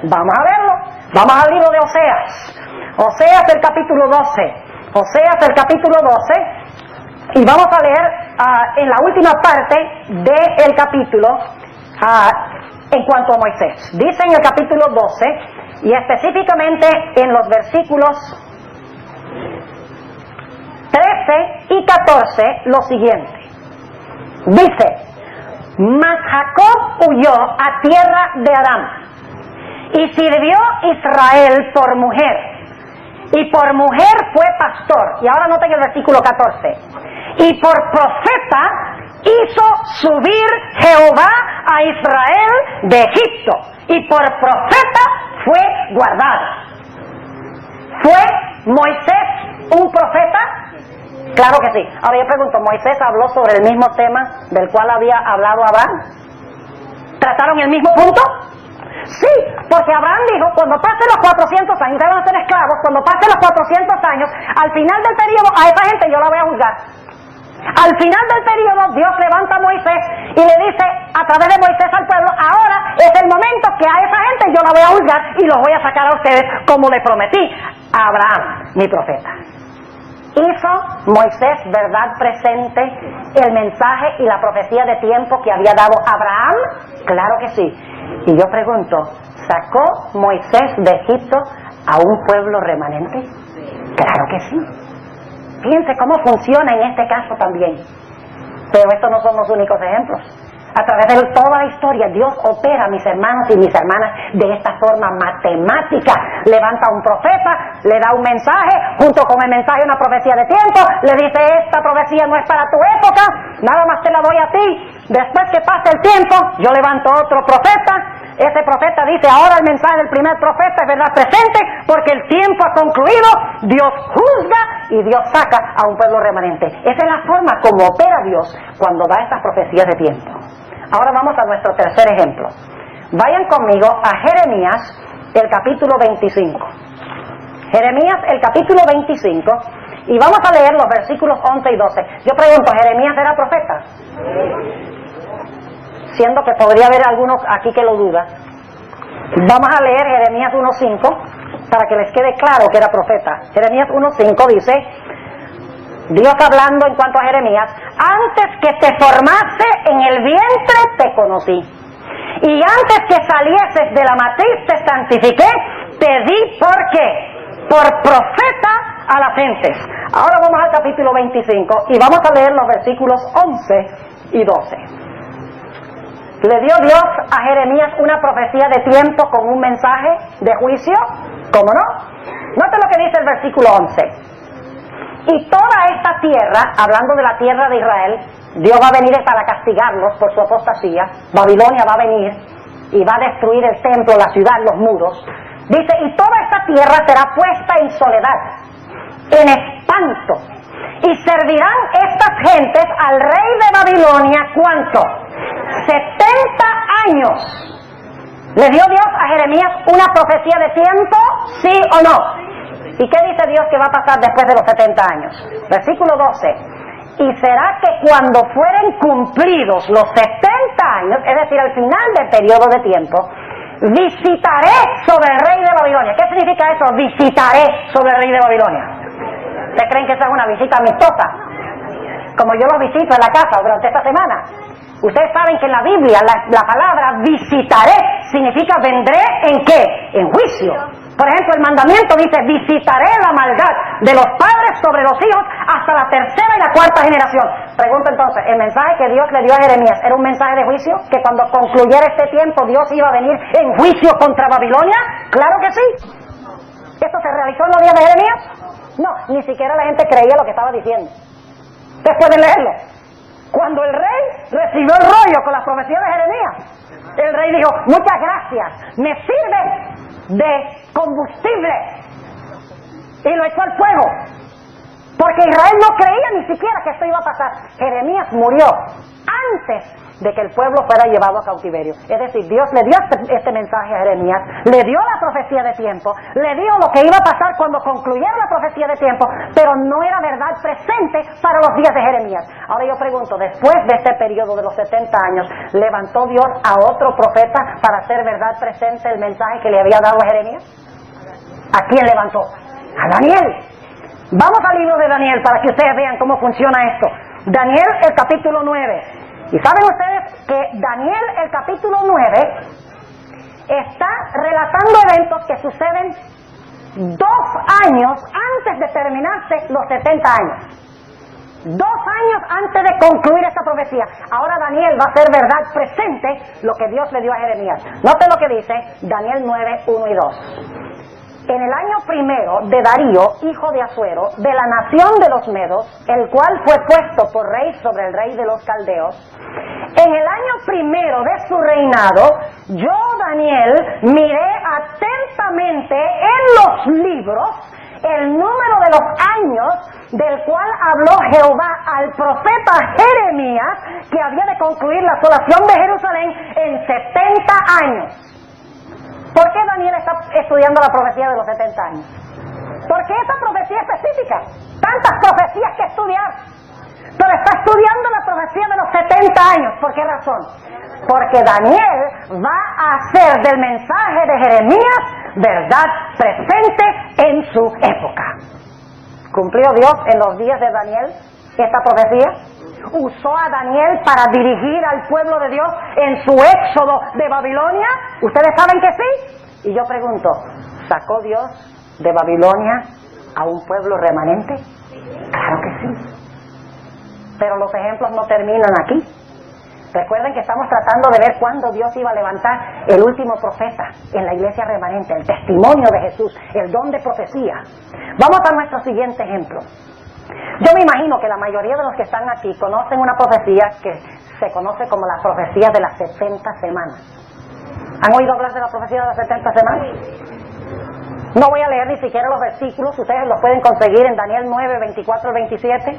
Vamos a verlo. Vamos al libro de Oseas. Oseas el capítulo 12. Oseas el capítulo 12. Y vamos a leer en la última parte del capítulo en cuanto a Moisés. Dice en el capítulo 12 y específicamente en los versículos 13 y 14 lo siguiente. Dice: mas Jacob huyó a tierra de Aram, y sirvió Israel por mujer, y por mujer fue pastor. Y ahora noten el versículo 14. Y por profeta hizo subir Jehová a Israel de Egipto, y por profeta fue guardado. ¿Fue Moisés un profeta? Claro que sí. Ahora yo pregunto, ¿Moisés habló sobre el mismo tema del cual había hablado Abraham? ¿Trataron el mismo punto? Sí, porque Abraham dijo: cuando pasen los 400 años, ustedes van a ser esclavos, cuando pasen los 400 años, al final del periodo, a esa gente yo la voy a juzgar. Al final del periodo, Dios levanta a Moisés y le dice a través de Moisés al pueblo: ahora es el momento que a esa gente yo la voy a juzgar y los voy a sacar a ustedes, como le prometí a Abraham, mi profeta. ¿Hizo Moisés verdad presente el mensaje y la profecía de tiempo que había dado Abraham? Claro que sí. Y yo pregunto, ¿sacó Moisés de Egipto a un pueblo remanente? Claro que sí. Fíjense cómo funciona en este caso también. Pero estos no son los únicos ejemplos. A través de toda la historia, Dios opera, mis hermanos y mis hermanas, de esta forma matemática. Levanta a un profeta, le da un mensaje, junto con el mensaje una profecía de tiempo, le dice: esta profecía no es para tu época, nada más te la doy a ti. Después que pase el tiempo, yo levanto otro profeta. Ese profeta dice: ahora el mensaje del primer profeta es verdad presente, porque el tiempo ha concluido. Dios juzga y Dios saca a un pueblo remanente. Esa es la forma como opera Dios cuando da estas profecías de tiempo. Ahora vamos a nuestro tercer ejemplo. Vayan conmigo a Jeremías, el capítulo 25. Jeremías, el capítulo 25, y vamos a leer los versículos 11 y 12. Yo pregunto, ¿Jeremías era profeta? Siendo que podría haber algunos aquí que lo dudan. Vamos a leer Jeremías 1.5 para que les quede claro que era profeta. Jeremías 1.5 dice, Dios hablando en cuanto a Jeremías: antes que te formase en el vientre te conocí, y antes que salieses de la matriz te santifiqué, te di ¿por qué? Por profeta a las gentes. Ahora vamos al capítulo 25 y vamos a leer los versículos 11 y 12. ¿Le dio Dios a Jeremías una profecía de tiempo con un mensaje de juicio? ¿Cómo no? Note lo que dice el versículo 11. Y toda esta tierra, hablando de la tierra de Israel, Dios va a venir para castigarlos por su apostasía. Babilonia va a venir y va a destruir el templo, la ciudad, los muros. Dice: y toda esta tierra será puesta en soledad, en espanto, y servirán estas gentes al rey de Babilonia, ¿cuánto? 70 años. ¿Le dio Dios a Jeremías una profecía de tiempo? ¿Sí o no? ¿Y qué dice Dios que va a pasar después de los 70 años? Versículo 12. Y será que cuando fueren cumplidos los 70 años, es decir, al final del periodo de tiempo, visitaré sobre el rey de Babilonia. ¿Qué significa eso? Visitaré sobre el rey de Babilonia. ¿Ustedes creen que esa es una visita amistosa? Como yo los visito en la casa durante esta semana. Ustedes saben que en la Biblia la palabra visitaré significa vendré ¿en qué? En juicio. Por ejemplo, el mandamiento dice: visitaré la maldad de los padres sobre los hijos hasta la tercera y la cuarta generación. Pregunto entonces, ¿el mensaje que Dios le dio a Jeremías era un mensaje de juicio? ¿Que cuando concluyera este tiempo Dios iba a venir en juicio contra Babilonia? ¡Claro que sí! ¿Esto se realizó en los días de Jeremías? No, ni siquiera la gente creía lo que estaba diciendo. Ustedes pueden leerlo. Cuando el rey recibió el rollo con la profecía de Jeremías, el rey dijo: muchas gracias, me sirve de combustible, y lo echó al fuego, porque Israel no creía ni siquiera que esto iba a pasar. Jeremías murió antes de que el pueblo fuera llevado a cautiverio. Es decir, Dios le dio este mensaje a Jeremías, le dio la profecía de tiempo, le dio lo que iba a pasar cuando concluyera la profecía de tiempo, pero no era verdad presente para los días de Jeremías. Ahora yo pregunto, después de este periodo de los 70 años, ¿levantó Dios a otro profeta para hacer verdad presente el mensaje que le había dado a Jeremías? ¿A quién levantó? A Daniel. Vamos al libro de Daniel para que ustedes vean cómo funciona esto. Daniel, el capítulo 9. Y saben ustedes que Daniel, el capítulo 9, está relatando eventos que suceden 2 años antes de terminarse los 70 años. 2 años antes de concluir esta profecía. Ahora Daniel va a hacer verdad presente lo que Dios le dio a Jeremías. Note lo que dice Daniel 9, 1 y 2. En el año primero de Darío, hijo de Asuero, de la nación de los Medos, el cual fue puesto por rey sobre el rey de los Caldeos, en el año primero de su reinado, yo, Daniel, miré atentamente en los libros el número de los años del cual habló Jehová al profeta Jeremías, que había de concluir la asolación de Jerusalén en 70 años. ¿Por qué Daniel está estudiando la profecía de los 70 años? ¿Por qué esa profecía específica? Tantas profecías que estudiar. Pero está estudiando la profecía de los 70 años. ¿Por qué razón? Porque Daniel va a hacer del mensaje de Jeremías verdad presente en su época. ¿Cumplió Dios en los días de Daniel esta profecía? ¿Usó a Daniel para dirigir al pueblo de Dios en su éxodo de Babilonia? ¿Ustedes saben que sí? Y yo pregunto, ¿sacó Dios de Babilonia a un pueblo remanente? Claro que sí. Pero los ejemplos no terminan aquí. Recuerden que estamos tratando de ver cuándo Dios iba a levantar el último profeta en la iglesia remanente, el testimonio de Jesús, el don de profecía. Vamos a nuestro siguiente ejemplo. Yo me imagino que la mayoría de los que están aquí conocen una profecía que se conoce como la profecía de las 70 semanas. ¿Han oído hablar de la profecía de las 70 semanas? No voy a leer ni siquiera los versículos, ustedes los pueden conseguir en Daniel 9, 24 al 27.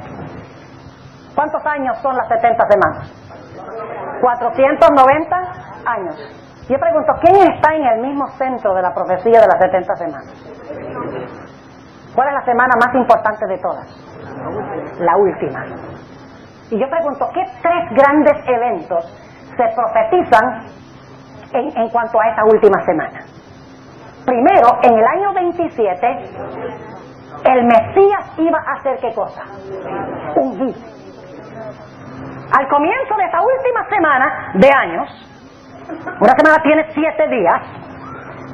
¿Cuántos años son las 70 semanas? 490 años. Yo pregunto, ¿quién está en el mismo centro de la profecía de las 70 semanas? ¿Cuál es la semana más importante de todas? La última. Y yo pregunto, ¿qué 3 grandes eventos se profetizan en cuanto a esa última semana? Primero, en el año 27, el Mesías iba a hacer ¿qué cosa? Ungido. Al comienzo de esta última semana de años, una semana tiene 7 días,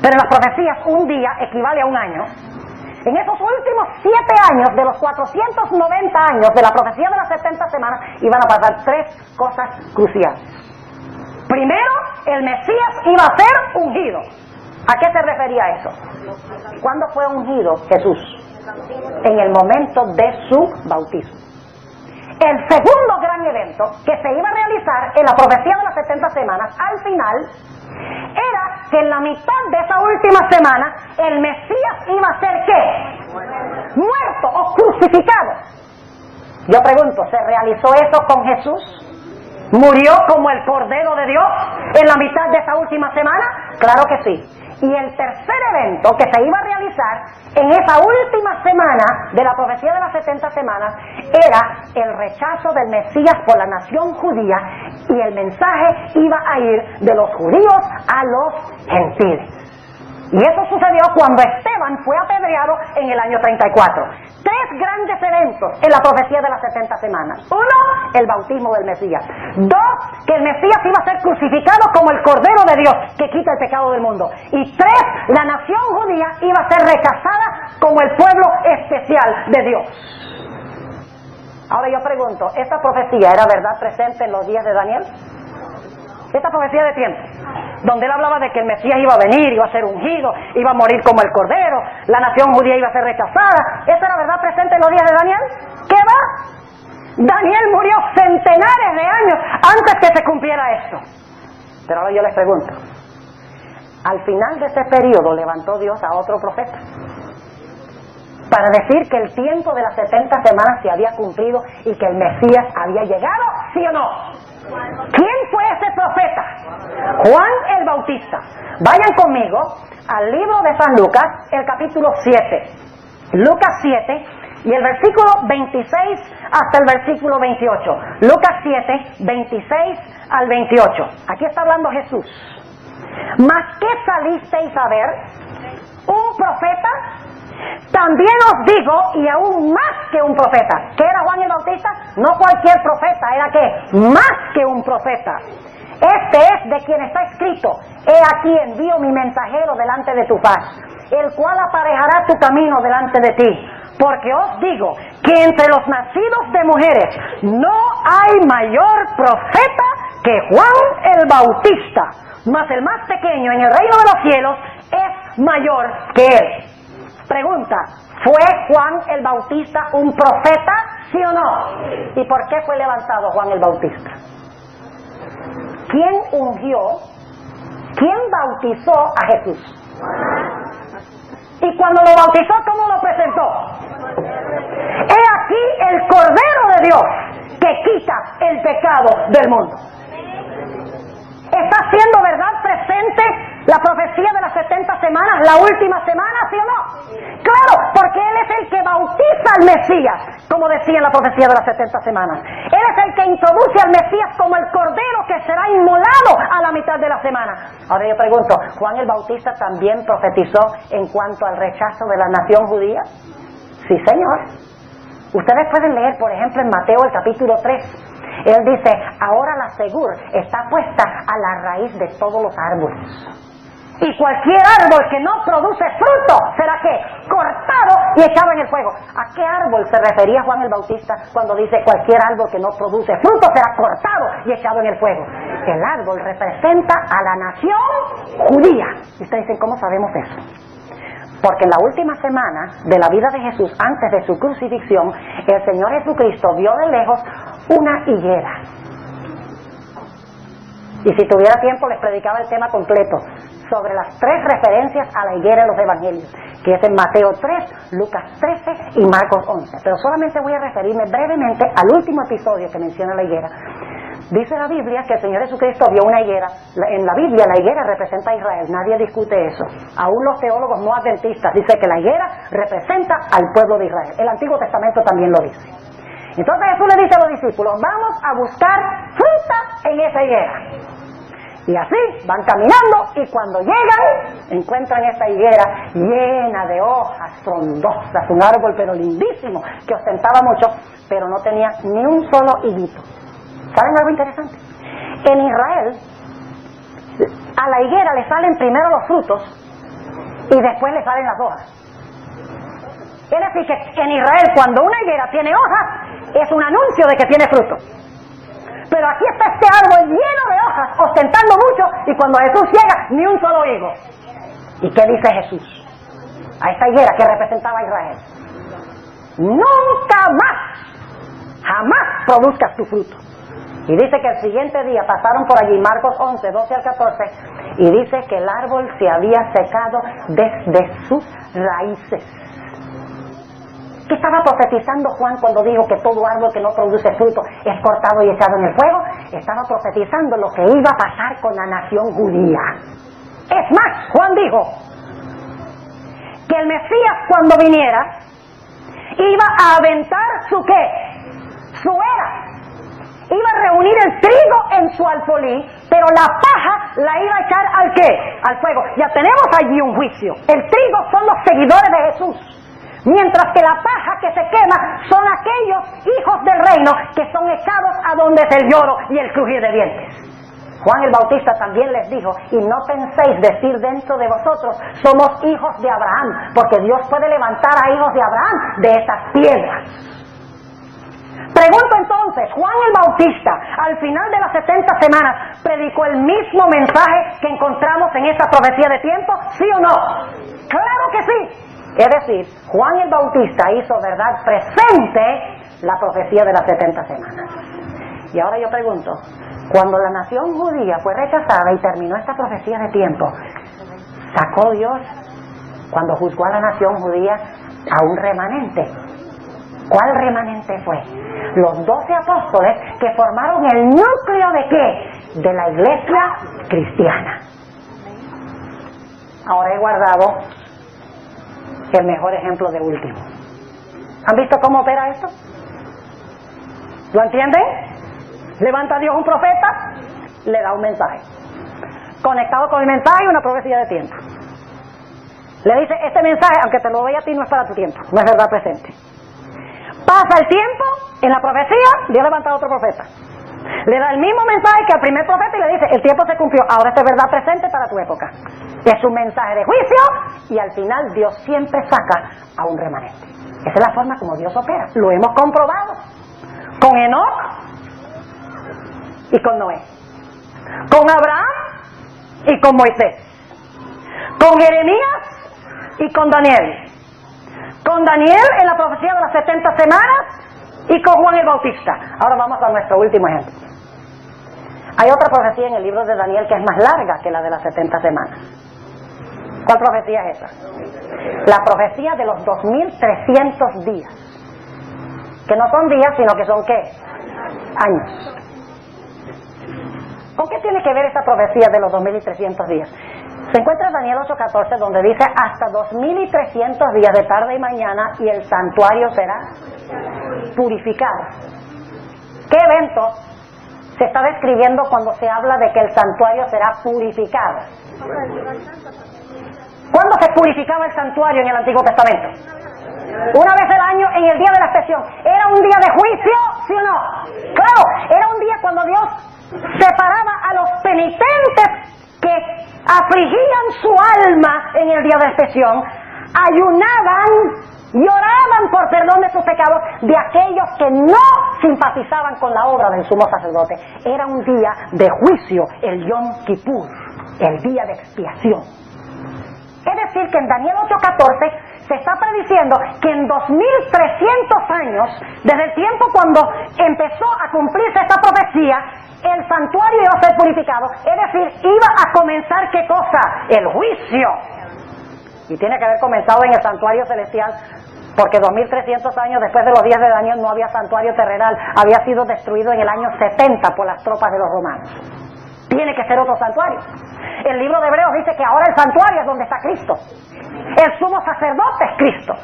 pero en las profecías un día equivale a un año. En esos últimos 7 años, de los 490 años de la profecía de las 70 semanas, iban a pasar 3 cosas cruciales. Primero, el Mesías iba a ser ungido. ¿A qué se refería eso? ¿Cuándo fue ungido Jesús? En el momento de su bautismo. El segundo gran evento que se iba a realizar en la profecía de las 70 semanas, al final, era que en la mitad de esa última semana, el Mesías iba a ser ¿qué? Muerto o crucificado. Yo pregunto, ¿se realizó eso con Jesús? ¿Murió como el Cordero de Dios en la mitad de esa última semana? Claro que sí. Y el tercer evento que se iba a realizar en esa última semana de la profecía de las 70 semanas era el rechazo del Mesías por la nación judía, y el mensaje iba a ir de los judíos a los gentiles. Y eso sucedió cuando Esteban fue apedreado en el año 34. 3 grandes eventos en la profecía de las 70 semanas. 1, el bautismo del Mesías. 2, que el Mesías iba a ser crucificado como el Cordero de Dios que quita el pecado del mundo. Y 3, la nación judía iba a ser rechazada como el pueblo especial de Dios. Ahora yo pregunto, ¿esta profecía era verdad presente en los días de Daniel? Esta profecía de tiempo, donde él hablaba de que el Mesías iba a venir, iba a ser ungido, iba a morir como el Cordero, la nación judía iba a ser rechazada, ¿esa era verdad presente en los días de Daniel? ¿Qué va? Daniel murió centenares de años antes que se cumpliera esto. Pero ahora yo les pregunto, al final de ese periodo levantó Dios a otro profeta para decir que el tiempo de las 70 semanas se había cumplido y que el Mesías había llegado, ¿sí o no? ¿Quién fue ese profeta? Juan el Bautista. Vayan conmigo al libro de San Lucas, el capítulo 7. Lucas 7 y el versículo 26 hasta el versículo 28. Lucas 7, 26 al 28. Aquí está hablando Jesús. ¿Mas qué salisteis a ver? ¿Un profeta? También os digo, y aún más que un profeta. ¿Qué era Juan el Bautista? No cualquier profeta, ¿era qué? Más que un profeta. Este es de quien está escrito: he aquí envío mi mensajero delante de tu faz, el cual aparejará tu camino delante de ti. Porque os digo que entre los nacidos de mujeres no hay mayor profeta que Juan el Bautista, mas el más pequeño en el reino de los cielos es mayor que él. Pregunta, ¿fue Juan el Bautista un profeta, sí o no? ¿Y por qué fue levantado Juan el Bautista? ¿Quién ungió? ¿Quién bautizó a Jesús? Y cuando lo bautizó, ¿cómo lo presentó? He aquí el Cordero de Dios que quita el pecado del mundo. ¿Está siendo verdad presente la profecía de las 70 semanas, la última semana, sí o no? Claro, porque Él es el que bautiza al Mesías, como decía en la profecía de las 70 semanas. Él es el que introduce al Mesías como el Cordero que será inmolado a la mitad de la semana. Ahora yo pregunto, ¿Juan el Bautista también profetizó en cuanto al rechazo de la nación judía? Sí, señor. Ustedes pueden leer, por ejemplo, en Mateo el capítulo 3. Él dice, ahora la segur está puesta a la raíz de todos los árboles. Y cualquier árbol que no produce fruto será ¿qué? Cortado y echado en el fuego. ¿A qué árbol se refería Juan el Bautista cuando dice cualquier árbol que no produce fruto será cortado y echado en el fuego? El árbol representa a la nación judía. Y ustedes dicen, ¿cómo sabemos eso? Porque en la última semana de la vida de Jesús, antes de su crucifixión, el Señor Jesucristo vio de lejos una higuera. Y si tuviera tiempo les predicaba el tema completo sobre las 3 referencias a la higuera en los evangelios, que es en Mateo 3, Lucas 13 y Marcos 11. Pero solamente voy a referirme brevemente al último episodio que menciona la higuera. Dice la Biblia que el Señor Jesucristo vio una higuera. En la Biblia la higuera representa a Israel, nadie discute eso. Aún los teólogos no adventistas dicen que la higuera representa al pueblo de Israel. El Antiguo Testamento también lo dice. Entonces Jesús le dice a los discípulos, vamos a buscar fruta en esa higuera. Y así van caminando y cuando llegan encuentran esa higuera llena de hojas frondosas, un árbol pero lindísimo que ostentaba mucho, pero no tenía ni un solo higuito. ¿Saben algo interesante? En Israel a la higuera le salen primero los frutos y después le salen las hojas. Es decir que en Israel cuando una higuera tiene hojas es un anuncio de que tiene fruto. Pero aquí está este árbol lleno de hojas, ostentando mucho, y cuando Jesús llega, ni un solo higo. ¿Y qué dice Jesús a esta higuera que representaba a Israel? Nunca más, jamás produzcas tu fruto. Y dice que el siguiente día pasaron por allí, Marcos 11, 12 al 14, y dice que el árbol se había secado desde sus raíces. ¿Qué estaba profetizando Juan cuando dijo que todo árbol que no produce fruto es cortado y echado en el fuego? Estaba profetizando lo que iba a pasar con la nación judía. Es más, Juan dijo que el Mesías cuando viniera iba a aventar su ¿qué? Su era. Iba a reunir el trigo en su alfolí, pero la paja la iba a echar ¿al qué? Al fuego. Ya tenemos allí un juicio. El trigo son los seguidores de Jesús. Mientras que la paja que se quema son aquellos hijos del reino que son echados a donde es el lloro y el crujir de dientes. Juan el Bautista también les dijo, y no penséis decir dentro de vosotros, somos hijos de Abraham, porque Dios puede levantar a hijos de Abraham de esas piedras. Pregunto entonces, Juan el Bautista, al final de las 70 semanas, ¿predicó el mismo mensaje que encontramos en esta profecía de tiempo? ¿Sí o no? ¡Claro que sí! Es decir, Juan el Bautista hizo verdad presente la profecía de las 70 semanas. Y ahora yo pregunto, cuando la nación judía fue rechazada y terminó esta profecía de tiempo, ¿sacó Dios, cuando juzgó a la nación judía, a un remanente? ¿Cuál remanente fue? Los 12 apóstoles que formaron el núcleo ¿de qué? De la iglesia cristiana. Ahora he guardado el mejor ejemplo de último. ¿Han visto cómo opera esto? ¿Lo entienden? Levanta a Dios un profeta, le da un mensaje. Conectado con el mensaje, una profecía de tiempo. Le dice, este mensaje, aunque te lo doy a ti, no es para tu tiempo, no es verdad presente. Pasa el tiempo, en la profecía, Dios levanta a otro profeta. Le da el mismo mensaje que al primer profeta y le dice, el tiempo se cumplió, ahora esta es verdad presente para tu época. es un mensaje de juicio, y al final Dios siempre saca a un remanente. Esa es la forma como Dios opera. Lo hemos comprobado con Enoc y con Noé, con Abraham y con Moisés, con Jeremías y con Daniel en la profecía de las 70 semanas y con Juan el Bautista. Ahora vamos a nuestro último ejemplo. Hay otra profecía en el libro de Daniel que es más larga que la de las 70 semanas. ¿Cuál profecía es esa? La profecía de los 2300 días, que no son días sino que son ¿qué? Años. ¿Con qué tiene que ver esta profecía de los 2300 días? Se encuentra en Daniel 8:14, donde dice hasta 2300 días de tarde y mañana y el santuario será purificado. ¿Qué evento se está describiendo cuando se habla de que el santuario será purificado? ¿Cuándo se purificaba el santuario en el Antiguo Testamento? Una vez al año, en el día de la expiación. ¿Era un día de juicio, sí o no? Claro, era un día cuando Dios separaba a los penitentes que afligían su alma en el día de expiación, ayunaban, lloraban por perdón de sus pecados, de aquellos que no simpatizaban con la obra del sumo sacerdote. Era un día de juicio, el Yom Kippur, el día de expiación. Es decir, que en Daniel 8:14 se está prediciendo que en 2300 años, desde el tiempo cuando empezó a cumplirse esta profecía, el santuario iba a ser purificado. Es decir, iba a comenzar ¿qué cosa? El juicio. Y tiene que haber comenzado en el santuario celestial, porque 2300 años después de los días de Daniel no había santuario terrenal, había sido destruido en el año 70 por las tropas de los romanos. Tiene que ser otro santuario. El libro de Hebreos dice que ahora el santuario es donde está Cristo. El sumo sacerdote es Cristo.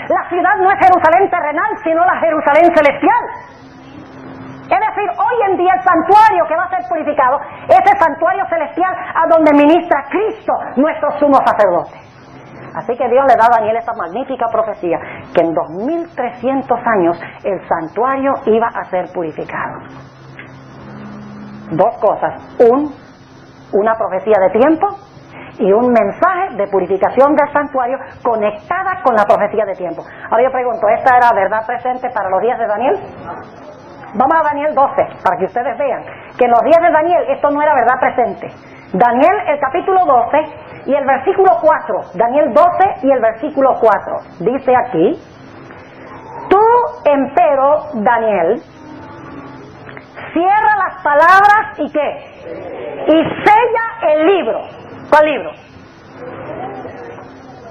La ciudad no es Jerusalén terrenal, sino la Jerusalén celestial. Es decir, hoy en día el santuario que va a ser purificado es el santuario celestial a donde ministra Cristo, nuestro sumo sacerdote. Así que Dios le da a Daniel esta magnífica profecía, que en 2300 años el santuario iba a ser purificado. Dos cosas: una profecía de tiempo y un mensaje de purificación del santuario conectada con la profecía de tiempo. Ahora yo pregunto, ¿esta era verdad presente para los días de Daniel? Vamos a Daniel 12, para que ustedes vean que en los días de Daniel esto no era verdad presente. Daniel, el capítulo 12 y el versículo 4, Daniel 12 y el versículo 4, dice aquí: tú, empero, Daniel, cierra las palabras y ¿qué? Y sella el libro. ¿Cuál libro?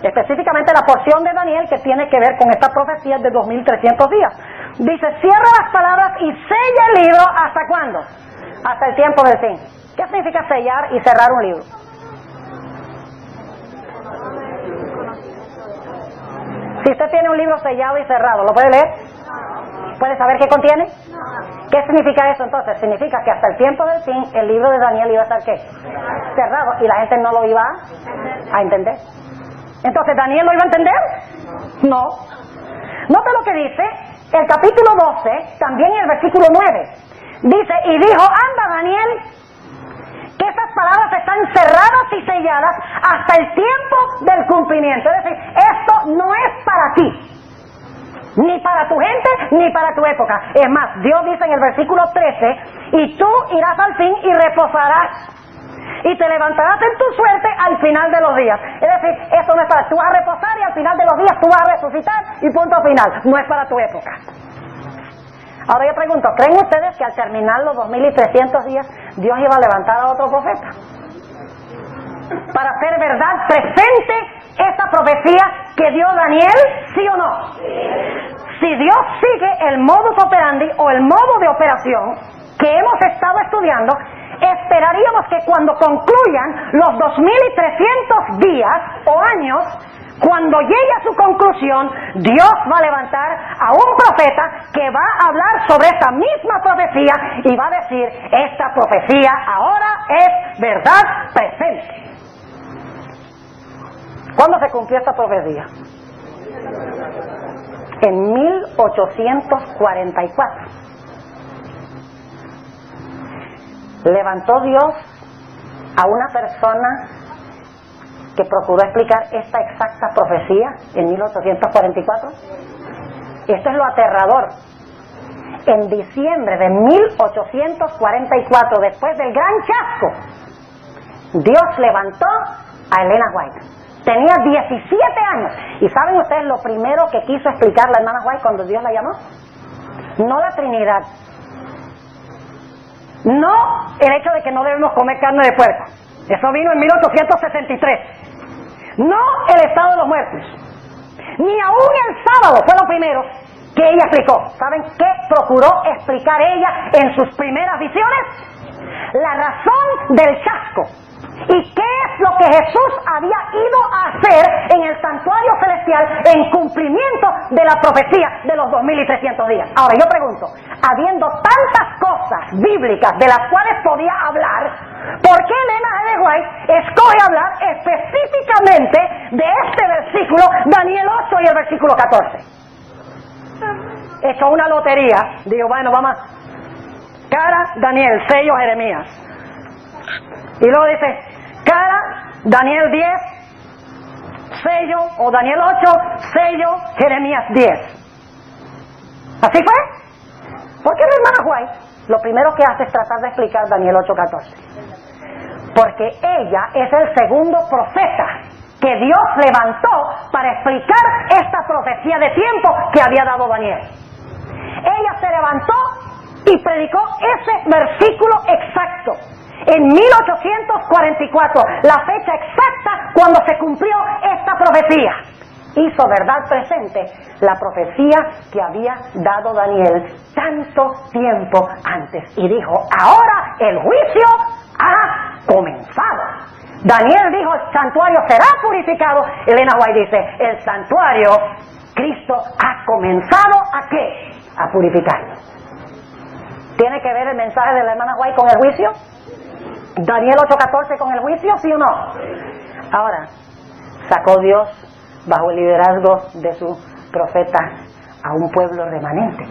Específicamente la porción de Daniel que tiene que ver con esta profecía de 2300 días. Dice, cierra las palabras y sella el libro. ¿Hasta cuándo? Hasta el tiempo del fin. ¿Qué significa sellar y cerrar un libro? Si usted tiene un libro sellado y cerrado, ¿lo puede leer? ¿Puede saber qué contiene? ¿Qué significa eso entonces? Significa que hasta el tiempo del fin el libro de Daniel iba a estar ¿qué? Cerrado, y la gente no lo iba a entender. Entonces, ¿Daniel lo iba a entender? No. Nota lo que dice el capítulo 12, también en el versículo 9. Dice, y dijo, anda Daniel, que esas palabras están cerradas y selladas hasta el tiempo del cumplimiento. Es decir, esto no es para ti, ni para tu gente, ni para tu época. Es más, Dios dice en el versículo 13, y tú irás al fin y reposarás, y te levantarás en tu suerte al final de los días. Es decir, esto no es para, tú vas a reposar y al final de los días tú vas a resucitar y punto final. No es para tu época. Ahora yo pregunto, ¿creen ustedes que al terminar los 2300 días Dios iba a levantar a otro profeta para hacer verdad presente esta profecía que dio Daniel, sí o no? Si Dios sigue el modus operandi o el modo de operación que hemos estado estudiando, esperaríamos que cuando concluyan los 2300 días o años, cuando llegue a su conclusión, Dios va a levantar a un profeta que va a hablar sobre esta misma profecía y va a decir, esta profecía ahora es verdad presente. ¿Cuándo se cumplió esta profecía? En 1844. Levantó Dios a una persona que procuró explicar esta exacta profecía en 1844? Esto es lo aterrador. En diciembre de 1844, después del gran chasco, Dios levantó a Elena White. Tenía 17 años. ¿Y saben ustedes lo primero que quiso explicar la hermana White cuando Dios la llamó? No la Trinidad. No el hecho de que no debemos comer carne de puerco. Eso vino en 1863. No el estado de los muertos. Ni aún el sábado fue lo primero que ella explicó. ¿Saben qué procuró explicar ella en sus primeras visiones? La razón del chasco. ¿Y qué es lo que Jesús había ido a hacer en el santuario celestial en cumplimiento de la profecía de los 2300 días? Ahora yo pregunto, habiendo tantas cosas bíblicas de las cuales podía hablar, ¿por qué Elena G. White escoge hablar específicamente de este versículo, Daniel 8 y el versículo 14? Echó una lotería, digo, bueno, vamos, cara, Daniel, sello, Jeremías. Y luego dice, cara, Daniel 10, sello, o Daniel 8, sello, Jeremías 10. ¿Así fue? ¿Por qué la hermana White lo primero que hace es tratar de explicar Daniel 8:14? Porque ella es el segundo profeta que Dios levantó para explicar esta profecía de tiempo que había dado Daniel. Ella se levantó y predicó ese versículo exacto en 1844, la fecha exacta cuando se cumplió esta profecía. Hizo verdad presente la profecía que había dado Daniel tanto tiempo antes. Y dijo, ahora el juicio ha comenzado. Daniel dijo, el santuario será purificado. Elena White dice, el santuario, Cristo ha comenzado ¿a qué? A purificarlo. ¿Tiene que ver el mensaje de la hermana White con el juicio? ¿Daniel 8:14 con el juicio, sí o no? Ahora, sacó Dios bajo el liderazgo de su profeta a un pueblo remanente.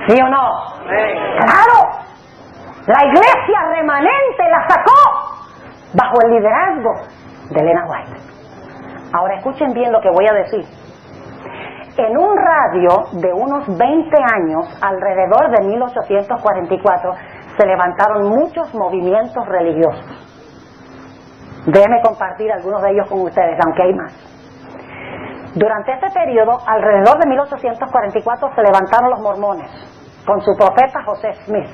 ¿Sí o no? ¡Claro! La iglesia remanente la sacó bajo el liderazgo de Elena White. Ahora escuchen bien lo que voy a decir. En un radio de unos 20 años, alrededor de 1844, se levantaron muchos movimientos religiosos. Déjenme compartir algunos de ellos con ustedes, aunque hay más. Durante este periodo, alrededor de 1844, se levantaron los mormones, con su profeta José Smith.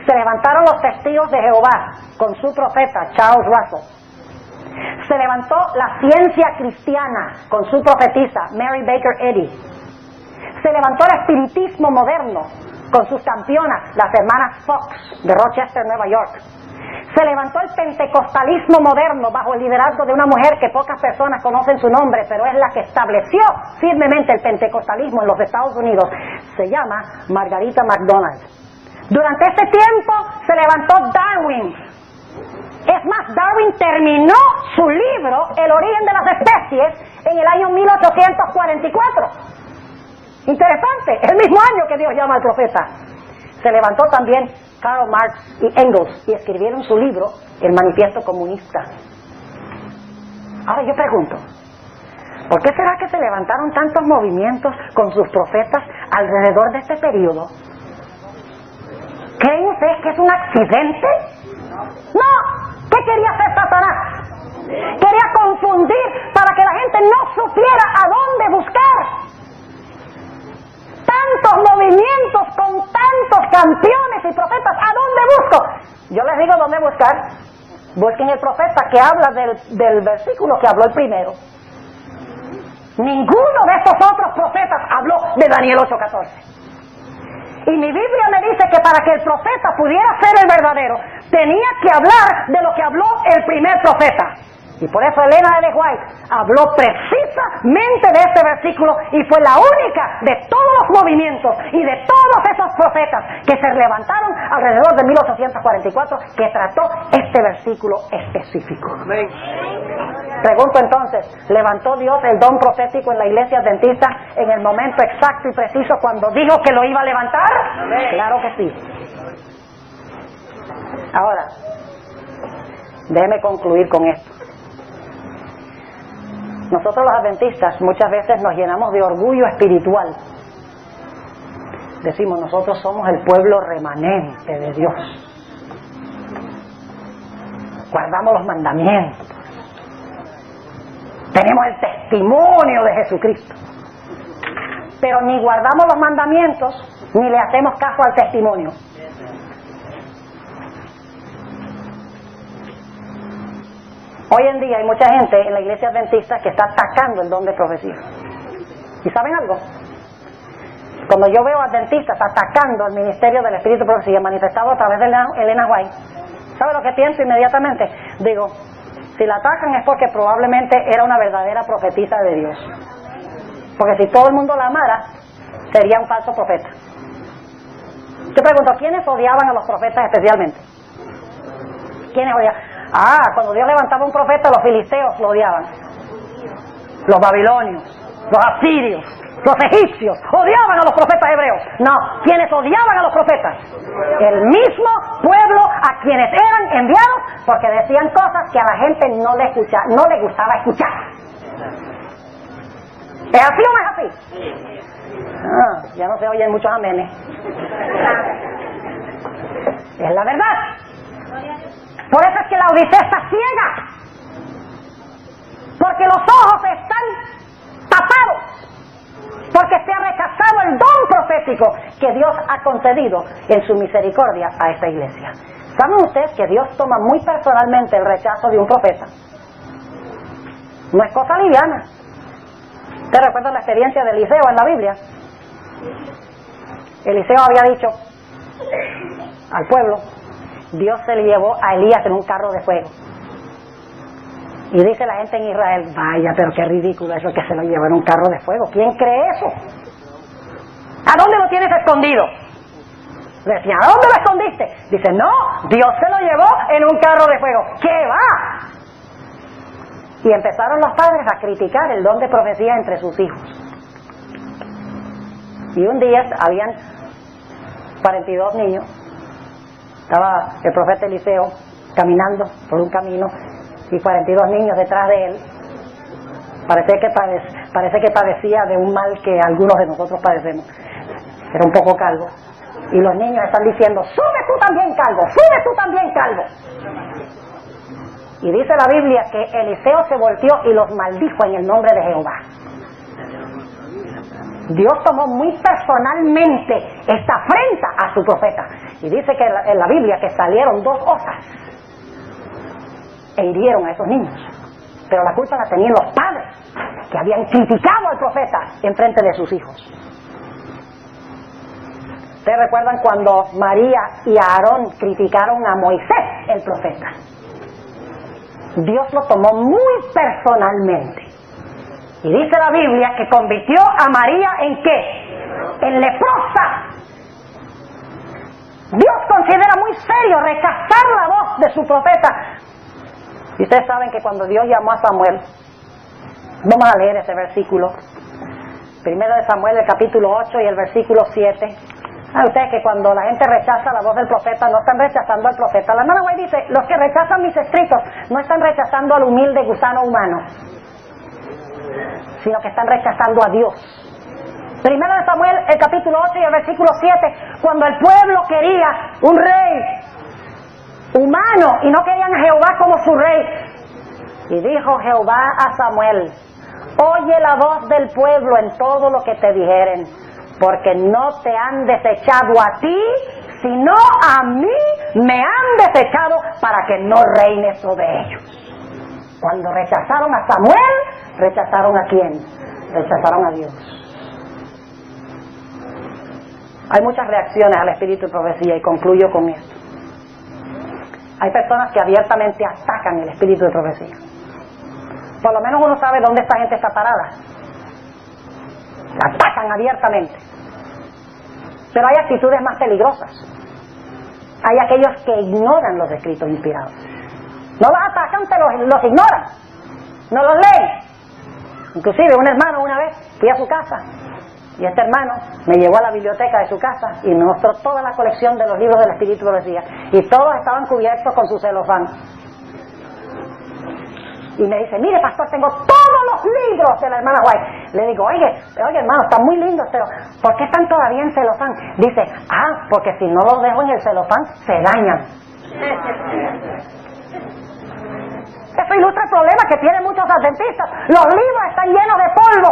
Se levantaron los testigos de Jehová, con su profeta Charles Russell. Se levantó la ciencia cristiana, con su profetisa Mary Baker Eddy. Se levantó el espiritismo moderno, con sus campeonas, las hermanas Fox, de Rochester, Nueva York. Se levantó el pentecostalismo moderno bajo el liderazgo de una mujer que pocas personas conocen su nombre, pero es la que estableció firmemente el pentecostalismo en los Estados Unidos. Se llama Margarita MacDonald. Durante este tiempo se levantó Darwin. Es más, Darwin terminó su libro El origen de las especies en el año 1844. Interesante, el mismo año que Dios llama al profeta. Se levantó también Karl Marx y Engels y escribieron su libro El Manifiesto Comunista. Ahora yo pregunto, ¿por qué será que se levantaron tantos movimientos con sus profetas alrededor de este periodo? ¿Creen ustedes que es un accidente? No. ¿Qué quería hacer Satanás? Quería confundir para que la gente no supiera a dónde buscar. Tantos movimientos con tantos campeones y profetas, ¿a dónde busco? Yo les digo dónde buscar. Busquen el profeta que habla del versículo que habló el primero. Ninguno de estos otros profetas habló de Daniel 8:14. Y mi Biblia me dice que para que el profeta pudiera ser el verdadero, tenía que hablar de lo que habló el primer profeta. Y por eso Elena G. White habló precisamente de este versículo y fue la única de todos los movimientos y de todos esos profetas que se levantaron alrededor de 1844 que trató este versículo específico.
Amén.
Pregunto entonces, ¿levantó Dios el don profético en la iglesia adventista en el momento exacto y preciso cuando dijo que lo iba a levantar? Amén. Claro que sí. Ahora, Déjeme concluir con esto. Nosotros los adventistas muchas veces nos llenamos de orgullo espiritual. Decimos, nosotros somos el pueblo remanente de Dios. Guardamos los mandamientos. Tenemos el testimonio de Jesucristo. Pero ni guardamos los mandamientos, ni le hacemos caso al testimonio. Hoy en día hay mucha gente en la iglesia adventista que está atacando el don de profecía. ¿Y saben algo? Cuando yo veo adventistas atacando el ministerio del Espíritu de Profecía manifestado a través de Elena White, ¿sabe lo que pienso inmediatamente? Digo, si la atacan es porque probablemente era una verdadera profetisa de Dios. Porque si todo el mundo la amara, sería un falso profeta. Yo pregunto, ¿quiénes odiaban a los profetas especialmente? ¿Quiénes odiaban? Cuando Dios levantaba un profeta, los filisteos lo odiaban. Los babilonios, los asirios, los egipcios odiaban a los profetas hebreos. No, ¿quiénes odiaban a los profetas? El mismo pueblo a quienes eran enviados, porque decían cosas que a la gente no le gustaba escuchar. ¿Es así o no es así? Ya no se oyen muchos amenes. Es la verdad. Por eso es que la Odisea está ciega. Porque los ojos están tapados. Porque se ha rechazado el don profético que Dios ha concedido en su misericordia a esta iglesia. ¿Saben ustedes que Dios toma muy personalmente el rechazo de un profeta? No es cosa liviana. ¿Ustedes recuerdan la experiencia de Eliseo en la Biblia? Eliseo había dicho al pueblo, Dios se le llevó a Elías en un carro de fuego. Y dice la gente en Israel, vaya, pero qué ridículo eso que se lo llevó en un carro de fuego. ¿Quién cree eso? ¿A dónde lo tienes escondido? Le decían, ¿a dónde lo escondiste? Dice, no, Dios se lo llevó en un carro de fuego. ¿Qué va? Y empezaron los padres a criticar el don de profecía entre sus hijos. Y un día habían 42 niños. Estaba el profeta Eliseo caminando por un camino y 42 niños detrás de él. Parece que padecía de un mal que algunos de nosotros padecemos. Era un poco calvo. Y los niños están diciendo, sube tú también calvo, sube tú también calvo. Y dice la Biblia que Eliseo se volteó y los maldijo en el nombre de Jehová. Dios tomó muy personalmente esta afrenta a su profeta. Y dice que en la Biblia que salieron 2 osas e hirieron a esos niños. Pero la culpa la tenían los padres, que habían criticado al profeta en frente de sus hijos. ¿Ustedes recuerdan cuando María y Aarón criticaron a Moisés, el profeta? Dios lo tomó muy personalmente. Y dice la Biblia que convirtió a María ¿en qué? En leprosa. Dios considera muy serio rechazar la voz de su profeta. Y ustedes saben que cuando Dios llamó a Samuel, vamos a leer ese versículo, 1 de Samuel, el capítulo 8 y el versículo 7. ¿Saben ustedes que cuando la gente rechaza la voz del profeta, no están rechazando al profeta? La hermana White dice, los que rechazan mis escritos no están rechazando al humilde gusano humano, sino que están rechazando a Dios. 1 de Samuel, el capítulo 8 y el versículo 7, cuando el pueblo quería un rey humano y no querían a Jehová como su rey. Y dijo Jehová a Samuel, oye la voz del pueblo en todo lo que te dijeren, porque no te han desechado a ti, sino a mí me han desechado para que no reines sobre ellos. Cuando rechazaron a Samuel, ¿rechazaron a quién? Rechazaron a Dios. Hay muchas reacciones al espíritu de profecía y concluyo con esto. Hay personas que abiertamente atacan el espíritu de profecía. Por lo menos uno sabe dónde esta gente está parada. La atacan abiertamente. Pero hay actitudes más peligrosas. Hay aquellos que ignoran los escritos inspirados. No los atacan, pero los ignoran. No los leen. Inclusive un hermano una vez, fui a su casa y este hermano me llevó a la biblioteca de su casa y me mostró toda la colección de los libros del espíritu de profecía y todos estaban cubiertos con su celofán. Y me dice, mire pastor, tengo todos los libros de la hermana White. Le digo, oye hermano, están muy lindos, pero ¿por qué están todavía en celofán? Dice, porque si no los dejo en el celofán, se dañan. Eso ilustra el problema que tienen muchos adventistas. Los libros están llenos de polvo.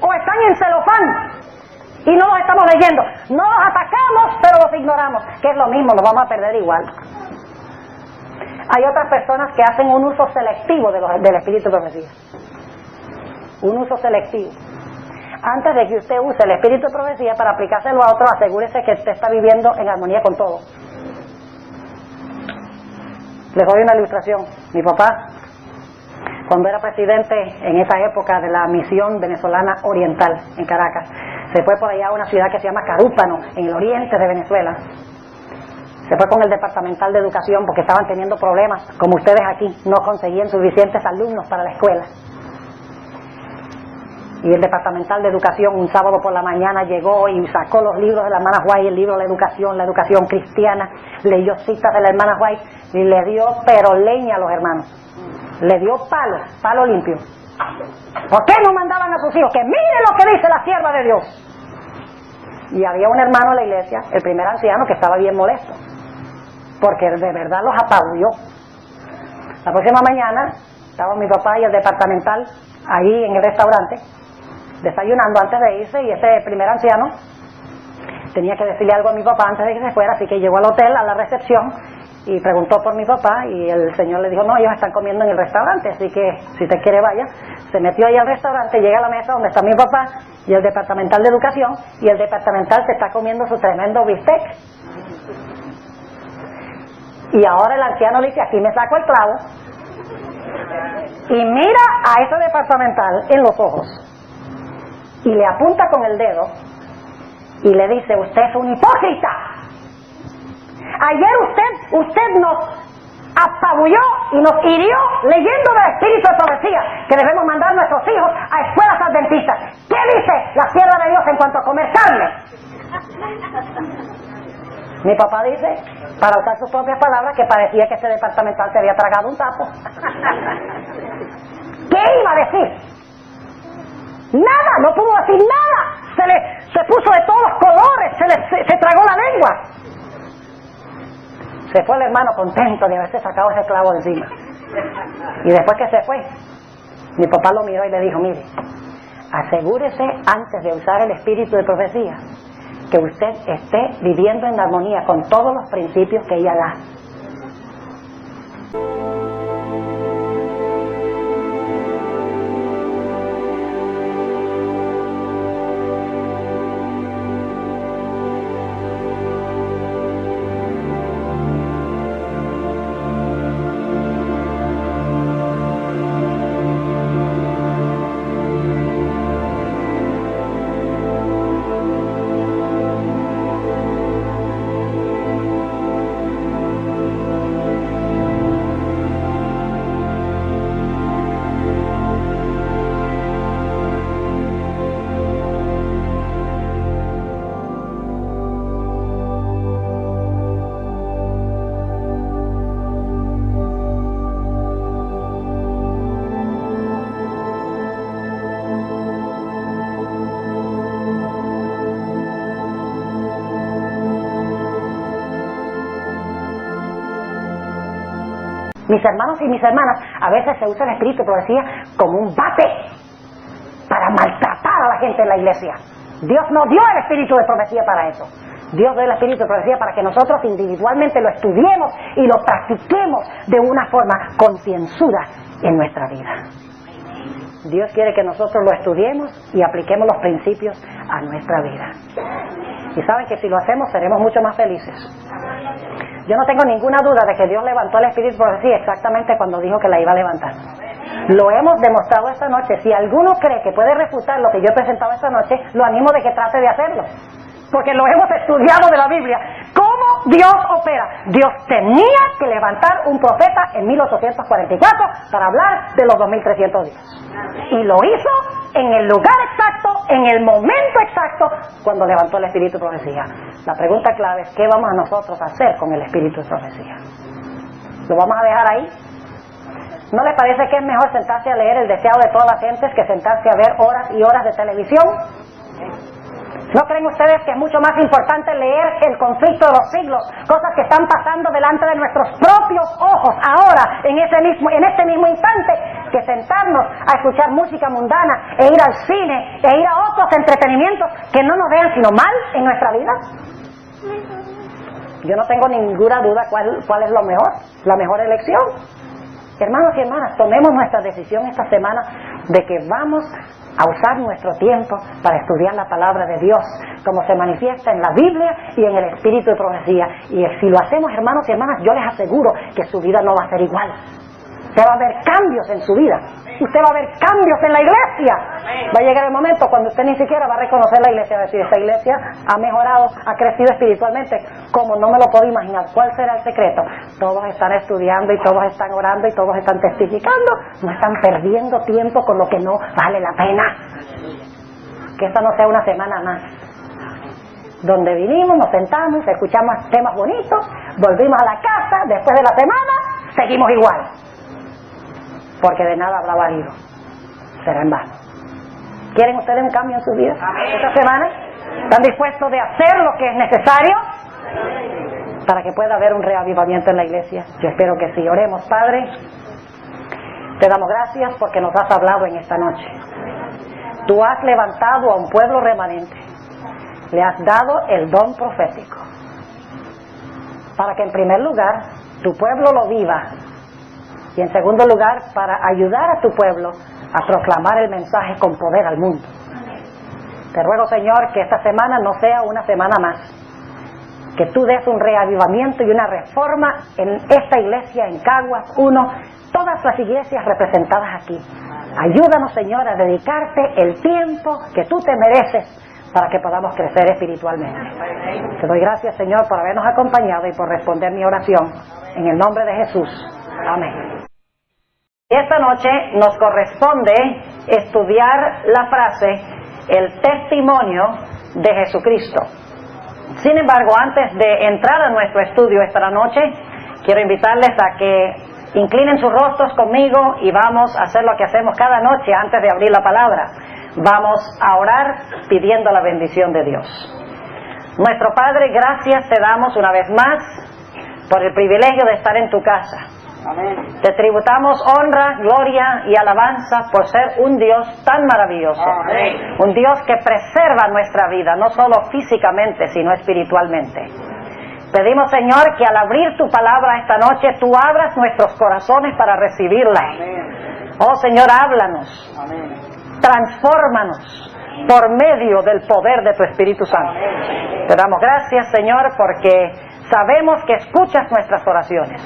O están en celofán. Y no los estamos leyendo. No los atacamos, pero los ignoramos. Que es lo mismo, los vamos a perder igual. Hay otras personas que hacen un uso selectivo del espíritu de profecía. Un uso selectivo. Antes de que usted use el espíritu de profecía para aplicárselo a otro, asegúrese que usted está viviendo en armonía con todo. Les doy una ilustración. Mi papá, cuando era presidente en esa época de la misión venezolana oriental en Caracas, se fue por allá a una ciudad que se llama Carúpano, en el oriente de Venezuela. Se fue con el departamental de educación porque estaban teniendo problemas, como ustedes aquí, no conseguían suficientes alumnos para la escuela. Y el departamental de educación un sábado por la mañana llegó y sacó los libros de la hermana White, el libro de la educación cristiana, leyó citas de la hermana White y le dio pero leña a los hermanos. Le dio palo limpio. ¿Por qué no mandaban a sus hijos? Que mire lo que dice la sierva de Dios. Y había un hermano en la iglesia, el primer anciano, que estaba bien molesto, porque de verdad los apabulló. La próxima mañana estaba mi papá y el departamental ahí en el restaurante, desayunando antes de irse, y ese primer anciano tenía que decirle algo a mi papá antes de que se fuera, así que llegó al hotel, a la recepción, y preguntó por mi papá, y el señor le dijo, no, ellos están comiendo en el restaurante, así que si te quiere vaya. Se metió ahí al restaurante, llega a la mesa donde está mi papá y el departamental de educación, y el departamental se está comiendo su tremendo bistec. Y ahora el anciano dice, aquí me saco el clavo, y mira a ese departamental en los ojos, y le apunta con el dedo, y le dice, usted es un hipócrita. Ayer usted nos apabulló y nos hirió leyendo del espíritu de profecía, que debemos mandar a nuestros hijos a escuelas adventistas. ¿Qué dice la sierva de Dios en cuanto a comer carne? Mi papá dice, para usar sus propias palabras, que parecía que ese departamental se había tragado un sapo. ¿Qué iba a decir? Nada, no pudo decir nada. Se puso de todos los colores, se tragó la lengua. Se fue el hermano contento de haberse sacado ese clavo de encima. Y después que se fue, mi papá lo miró y le dijo, mire, asegúrese antes de usar el espíritu de profecía que usted esté viviendo en armonía con todos los principios que ella da. Mis hermanos y mis hermanas, a veces se usa el espíritu de profecía como un bate para maltratar a la gente en la iglesia. Dios no dio el espíritu de profecía para eso. Dios dio el espíritu de profecía para que nosotros individualmente lo estudiemos y lo practiquemos de una forma concienzuda en nuestra vida. Dios quiere que nosotros lo estudiemos y apliquemos los principios a nuestra vida. Y saben que si lo hacemos seremos mucho más felices. Yo no tengo ninguna duda de que Dios levantó el espíritu de profecía exactamente cuando dijo que la iba a levantar. Lo hemos demostrado esta noche. Si alguno cree que puede refutar lo que yo he presentado esta noche, lo animo de que trate de hacerlo, porque lo hemos estudiado de la Biblia. ¿Cómo Dios opera? Dios tenía que levantar un profeta en 1844 para hablar de los 2300 días. Y lo hizo en el lugar exacto, en el momento exacto, cuando levantó el espíritu de profecía. La pregunta clave es, ¿qué vamos a nosotros a hacer con el espíritu de profecía? ¿Lo vamos a dejar ahí? ¿No les parece que es mejor sentarse a leer el deseado de todas las gentes que sentarse a ver horas y horas de televisión? ¿No creen ustedes que es mucho más importante leer el conflicto de los siglos, cosas que están pasando delante de nuestros propios ojos ahora, en este mismo instante, que sentarnos a escuchar música mundana e ir al cine e ir a otros entretenimientos que no nos vean sino mal en nuestra vida? Yo no tengo ninguna duda cuál es la mejor elección. Hermanos y hermanas, tomemos nuestra decisión esta semana de que vamos a usar nuestro tiempo para estudiar la palabra de Dios, como se manifiesta en la Biblia y en el Espíritu de profecía. Y si lo hacemos, hermanos y hermanas, yo les aseguro que su vida no va a ser igual. Usted va a ver cambios en su vida. Usted va a ver cambios en la iglesia. Va a llegar el momento cuando usted ni siquiera va a reconocer la iglesia, va a decir, esta iglesia ha mejorado, ha crecido espiritualmente, como no me lo puedo imaginar. ¿Cuál será el secreto? Todos están estudiando y todos están orando y todos están testificando. No están perdiendo tiempo con lo que no vale la pena. Que esta no sea una semana más donde vinimos, nos sentamos, escuchamos temas bonitos, volvimos a la casa, después de la semana seguimos igual, porque de nada habrá valido, será en vano. ¿Quieren ustedes un cambio en su vida esta semana? ¿Están dispuestos de hacer lo que es necesario para que pueda haber un reavivamiento en la iglesia? Yo espero que sí. Oremos. Padre, te damos gracias porque nos has hablado en esta noche. Tú has levantado a un pueblo remanente, le has dado el don profético, para que en primer lugar tu pueblo lo viva, y en segundo lugar para ayudar a tu pueblo a proclamar el mensaje con poder al mundo. Te ruego, Señor, que esta semana no sea una semana más, que tú des un reavivamiento y una reforma en esta iglesia, en Caguas 1, todas las iglesias representadas aquí. Ayúdanos, Señor, a dedicarte el tiempo que tú te mereces para que podamos crecer espiritualmente. Te doy gracias, Señor, por habernos acompañado y por responder mi oración. En el nombre de Jesús. Amén. Esta noche nos corresponde estudiar la frase, el testimonio de Jesucristo. Sin embargo, antes de entrar a nuestro estudio esta noche, quiero invitarles a que inclinen sus rostros conmigo y vamos a hacer lo que hacemos cada noche antes de abrir la palabra. Vamos a orar pidiendo la bendición de Dios. Nuestro Padre, gracias te damos una vez más por el privilegio de estar en tu casa.
Amén.
Te tributamos honra, gloria y alabanza por ser un Dios tan maravilloso.
Amén.
Un Dios que preserva nuestra vida, no solo físicamente, sino espiritualmente. Pedimos, Señor, que al abrir tu palabra esta noche, tú abras nuestros corazones para recibirla.
Amén.
Oh, Señor, háblanos.
Amén.
Transfórmanos por medio del poder de tu Espíritu Santo. Te damos gracias, Señor, porque sabemos que escuchas nuestras oraciones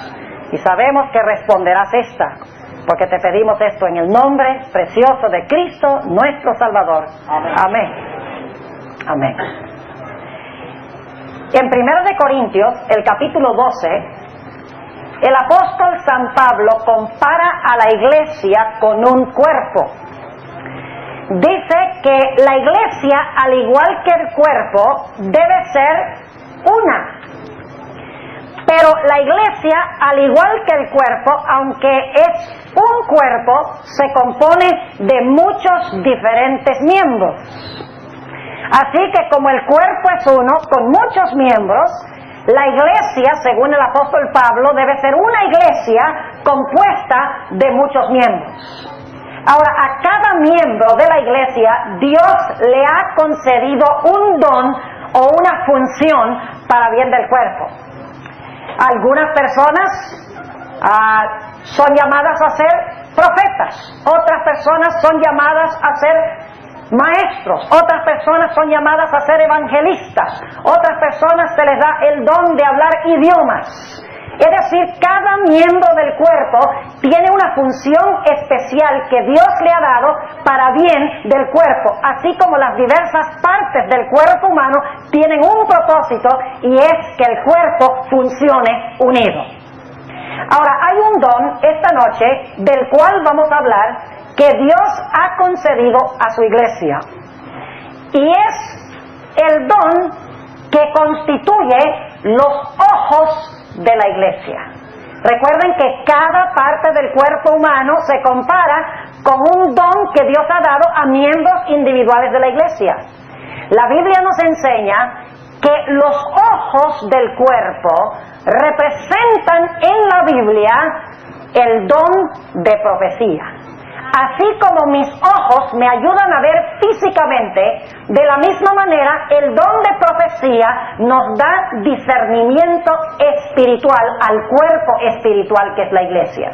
y sabemos que responderás esta, porque te pedimos esto en el nombre precioso de Cristo, nuestro Salvador. Amén. Amén. En 1 de Corintios, el capítulo 12, el apóstol San Pablo compara a la iglesia con un cuerpo. Dice que la iglesia, al igual que el cuerpo, debe ser una. Pero la iglesia, al igual que el cuerpo, aunque es un cuerpo, se compone de muchos diferentes miembros. Así que como el cuerpo es uno, con muchos miembros, la iglesia, según el apóstol Pablo, debe ser una iglesia compuesta de muchos miembros. Ahora, a cada miembro de la iglesia, Dios le ha concedido un don o una función para bien del cuerpo. Algunas personas son llamadas a ser profetas, otras personas son llamadas a ser maestros, otras personas son llamadas a ser evangelistas, otras personas se les da el don de hablar idiomas. Es decir, cada miembro del cuerpo tiene una función especial que Dios le ha dado para bien del cuerpo, así como las diversas partes del cuerpo humano tienen un propósito, y es que el cuerpo funcione unido. Ahora, hay un don esta noche del cual vamos a hablar que Dios ha concedido a su iglesia, y es el don que constituye los ojos de la iglesia. Recuerden que cada parte del cuerpo humano se compara con un don que Dios ha dado a miembros individuales de la iglesia. La Biblia nos enseña que los ojos del cuerpo representan en la Biblia el don de profecía. Así como mis ojos me ayudan a ver físicamente, de la misma manera el don de profecía nos da discernimiento espiritual al cuerpo espiritual que es la iglesia.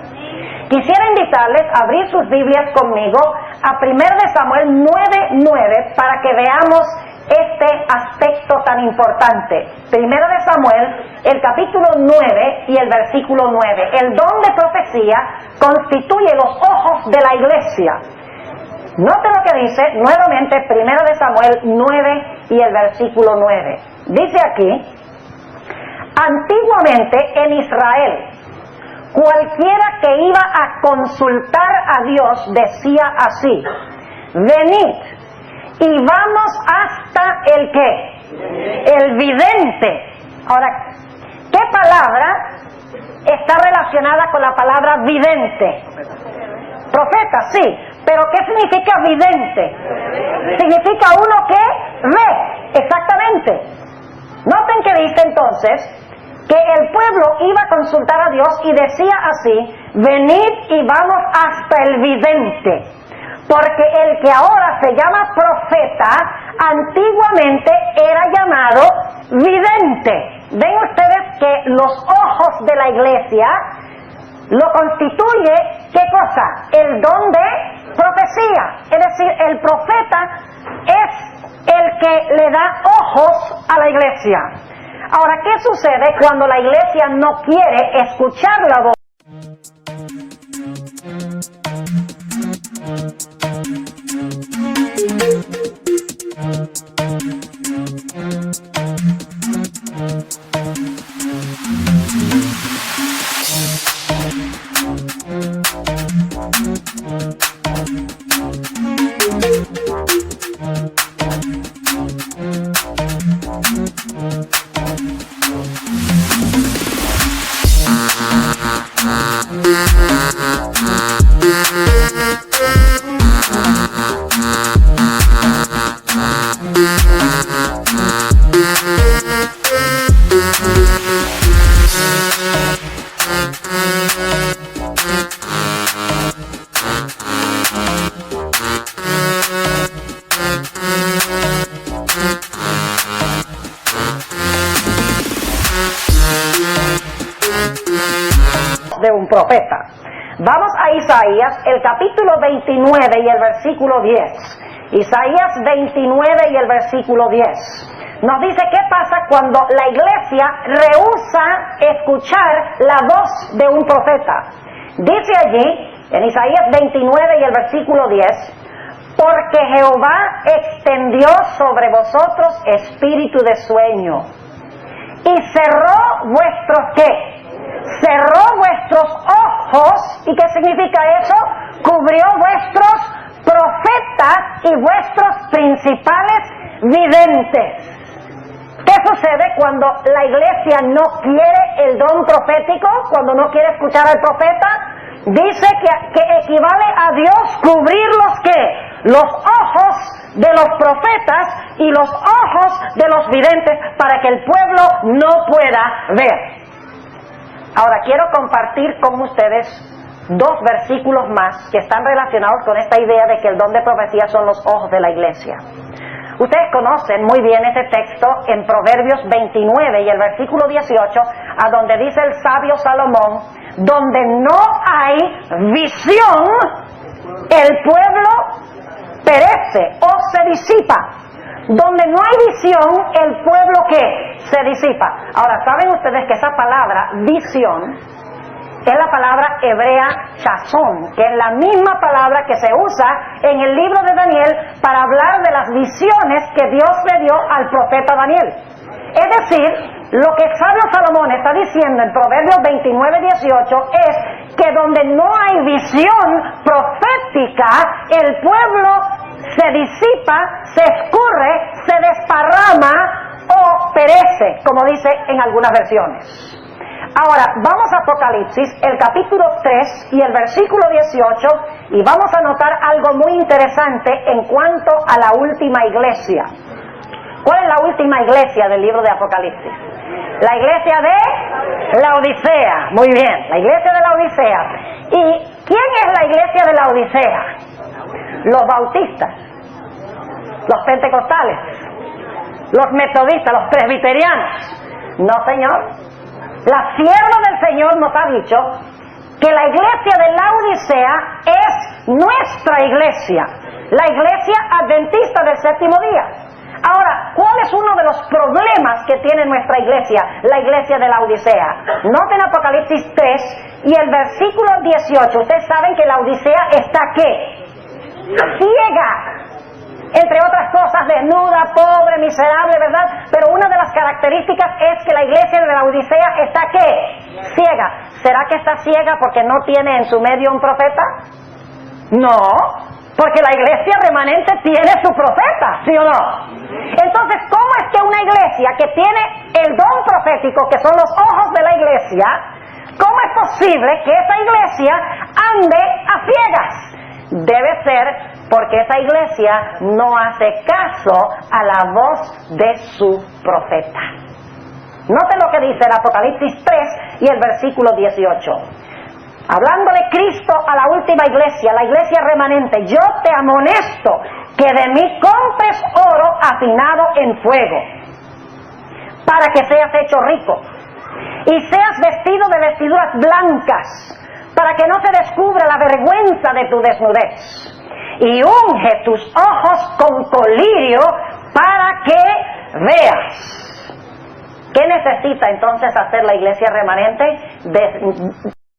Quisiera invitarles a abrir sus Biblias conmigo a 1 Samuel 9:9 para que veamos este aspecto tan importante. 1 Samuel, el capítulo 9 y el versículo 9. El don de profecía constituye los ojos de la iglesia. Note lo que dice nuevamente 1 Samuel 9 y el versículo 9. Dice aquí: antiguamente en Israel, cualquiera que iba a consultar a Dios decía así: venid y vamos hasta el ¿qué? El vidente. Ahora, ¿qué palabra está relacionada con la palabra vidente? Profeta, sí, pero ¿qué significa vidente? Significa uno que ve, exactamente. Noten que dice entonces que el pueblo iba a consultar a Dios y decía así: venid y vamos hasta el vidente. Porque el que ahora se llama profeta, antiguamente era llamado vidente. Ven ustedes que los ojos de la iglesia lo constituye, ¿qué cosa? El don de profecía. Es decir, el profeta es el que le da ojos a la iglesia. Ahora, ¿qué sucede cuando la iglesia no quiere escuchar la voz? De un profeta. Vamos a Isaías, el capítulo 29 y el versículo 10. Isaías 29 y el versículo 10. Nos dice qué pasa cuando la iglesia rehúsa escuchar la voz de un profeta. Dice allí, en Isaías 29 y el versículo 10: porque Jehová extendió sobre vosotros espíritu de sueño y cerró vuestros ¿qué? Cerró vuestros ojos. ¿Y qué significa eso? Cubrió vuestros profetas y vuestros principales videntes. ¿Qué sucede cuando la iglesia no quiere el don profético? Cuando no quiere escuchar al profeta. Dice que equivale a Dios cubrir los ¿qué? Los ojos de los profetas y los ojos de los videntes para que el pueblo no pueda ver. Ahora quiero compartir con ustedes dos versículos más que están relacionados con esta idea de que el don de profecía son los ojos de la iglesia. Ustedes conocen muy bien este texto en Proverbios 29 y el versículo 18, a donde dice el sabio Salomón: donde no hay visión, el pueblo perece o se disipa. Donde no hay visión, el pueblo ¿qué? Se disipa. Ahora, ¿saben ustedes que esa palabra visión es la palabra hebrea chazón, que es la misma palabra que se usa en el libro de Daniel para hablar de las visiones que Dios le dio al profeta Daniel? Es decir, lo que el sabio Salomón está diciendo en Proverbios 29:18 es que donde no hay visión profética, el pueblo se disipa, se escurre, se desparrama o perece, como dice en algunas versiones. Ahora, vamos a Apocalipsis, el capítulo 3 y el versículo 18, y vamos a notar algo muy interesante en cuanto a la última iglesia. ¿Cuál es la última iglesia del libro de Apocalipsis? La iglesia de Laodicea. Muy bien, la iglesia de Laodicea. ¿Y quién es la iglesia de Laodicea? Los bautistas, los pentecostales, los metodistas, los presbiterianos. No, señor. La sierva del Señor nos ha dicho que la iglesia de Laodicea es nuestra iglesia, la iglesia adventista del séptimo día. Ahora, ¿cuál es uno de los problemas que tiene nuestra iglesia, la iglesia de Laodicea? Noten Apocalipsis 3 y el versículo 18. Ustedes saben que Laodicea está ¿qué? Ciega. Entre otras cosas, desnuda, pobre, miserable, ¿verdad? Pero una de las características es que la iglesia de Laodicea está ¿qué? Ciega. ¿Será que está ciega porque no tiene en su medio un profeta? No, porque la iglesia remanente tiene su profeta, ¿sí o no? Entonces, ¿cómo es que una iglesia que tiene el don profético, que son los ojos de la iglesia, cómo es posible que esa iglesia ande a ciegas? Debe ser porque esa iglesia no hace caso a la voz de su profeta. Noten lo que dice el Apocalipsis 3 y el versículo 18. Hablándole Cristo a la última iglesia, la iglesia remanente: yo te amonesto que de mí compres oro afinado en fuego, para que seas hecho rico, y seas vestido de vestiduras blancas, para que no se descubra la vergüenza de tu desnudez, y unge tus ojos con colirio para que veas. ¿Qué necesita entonces hacer la iglesia remanente?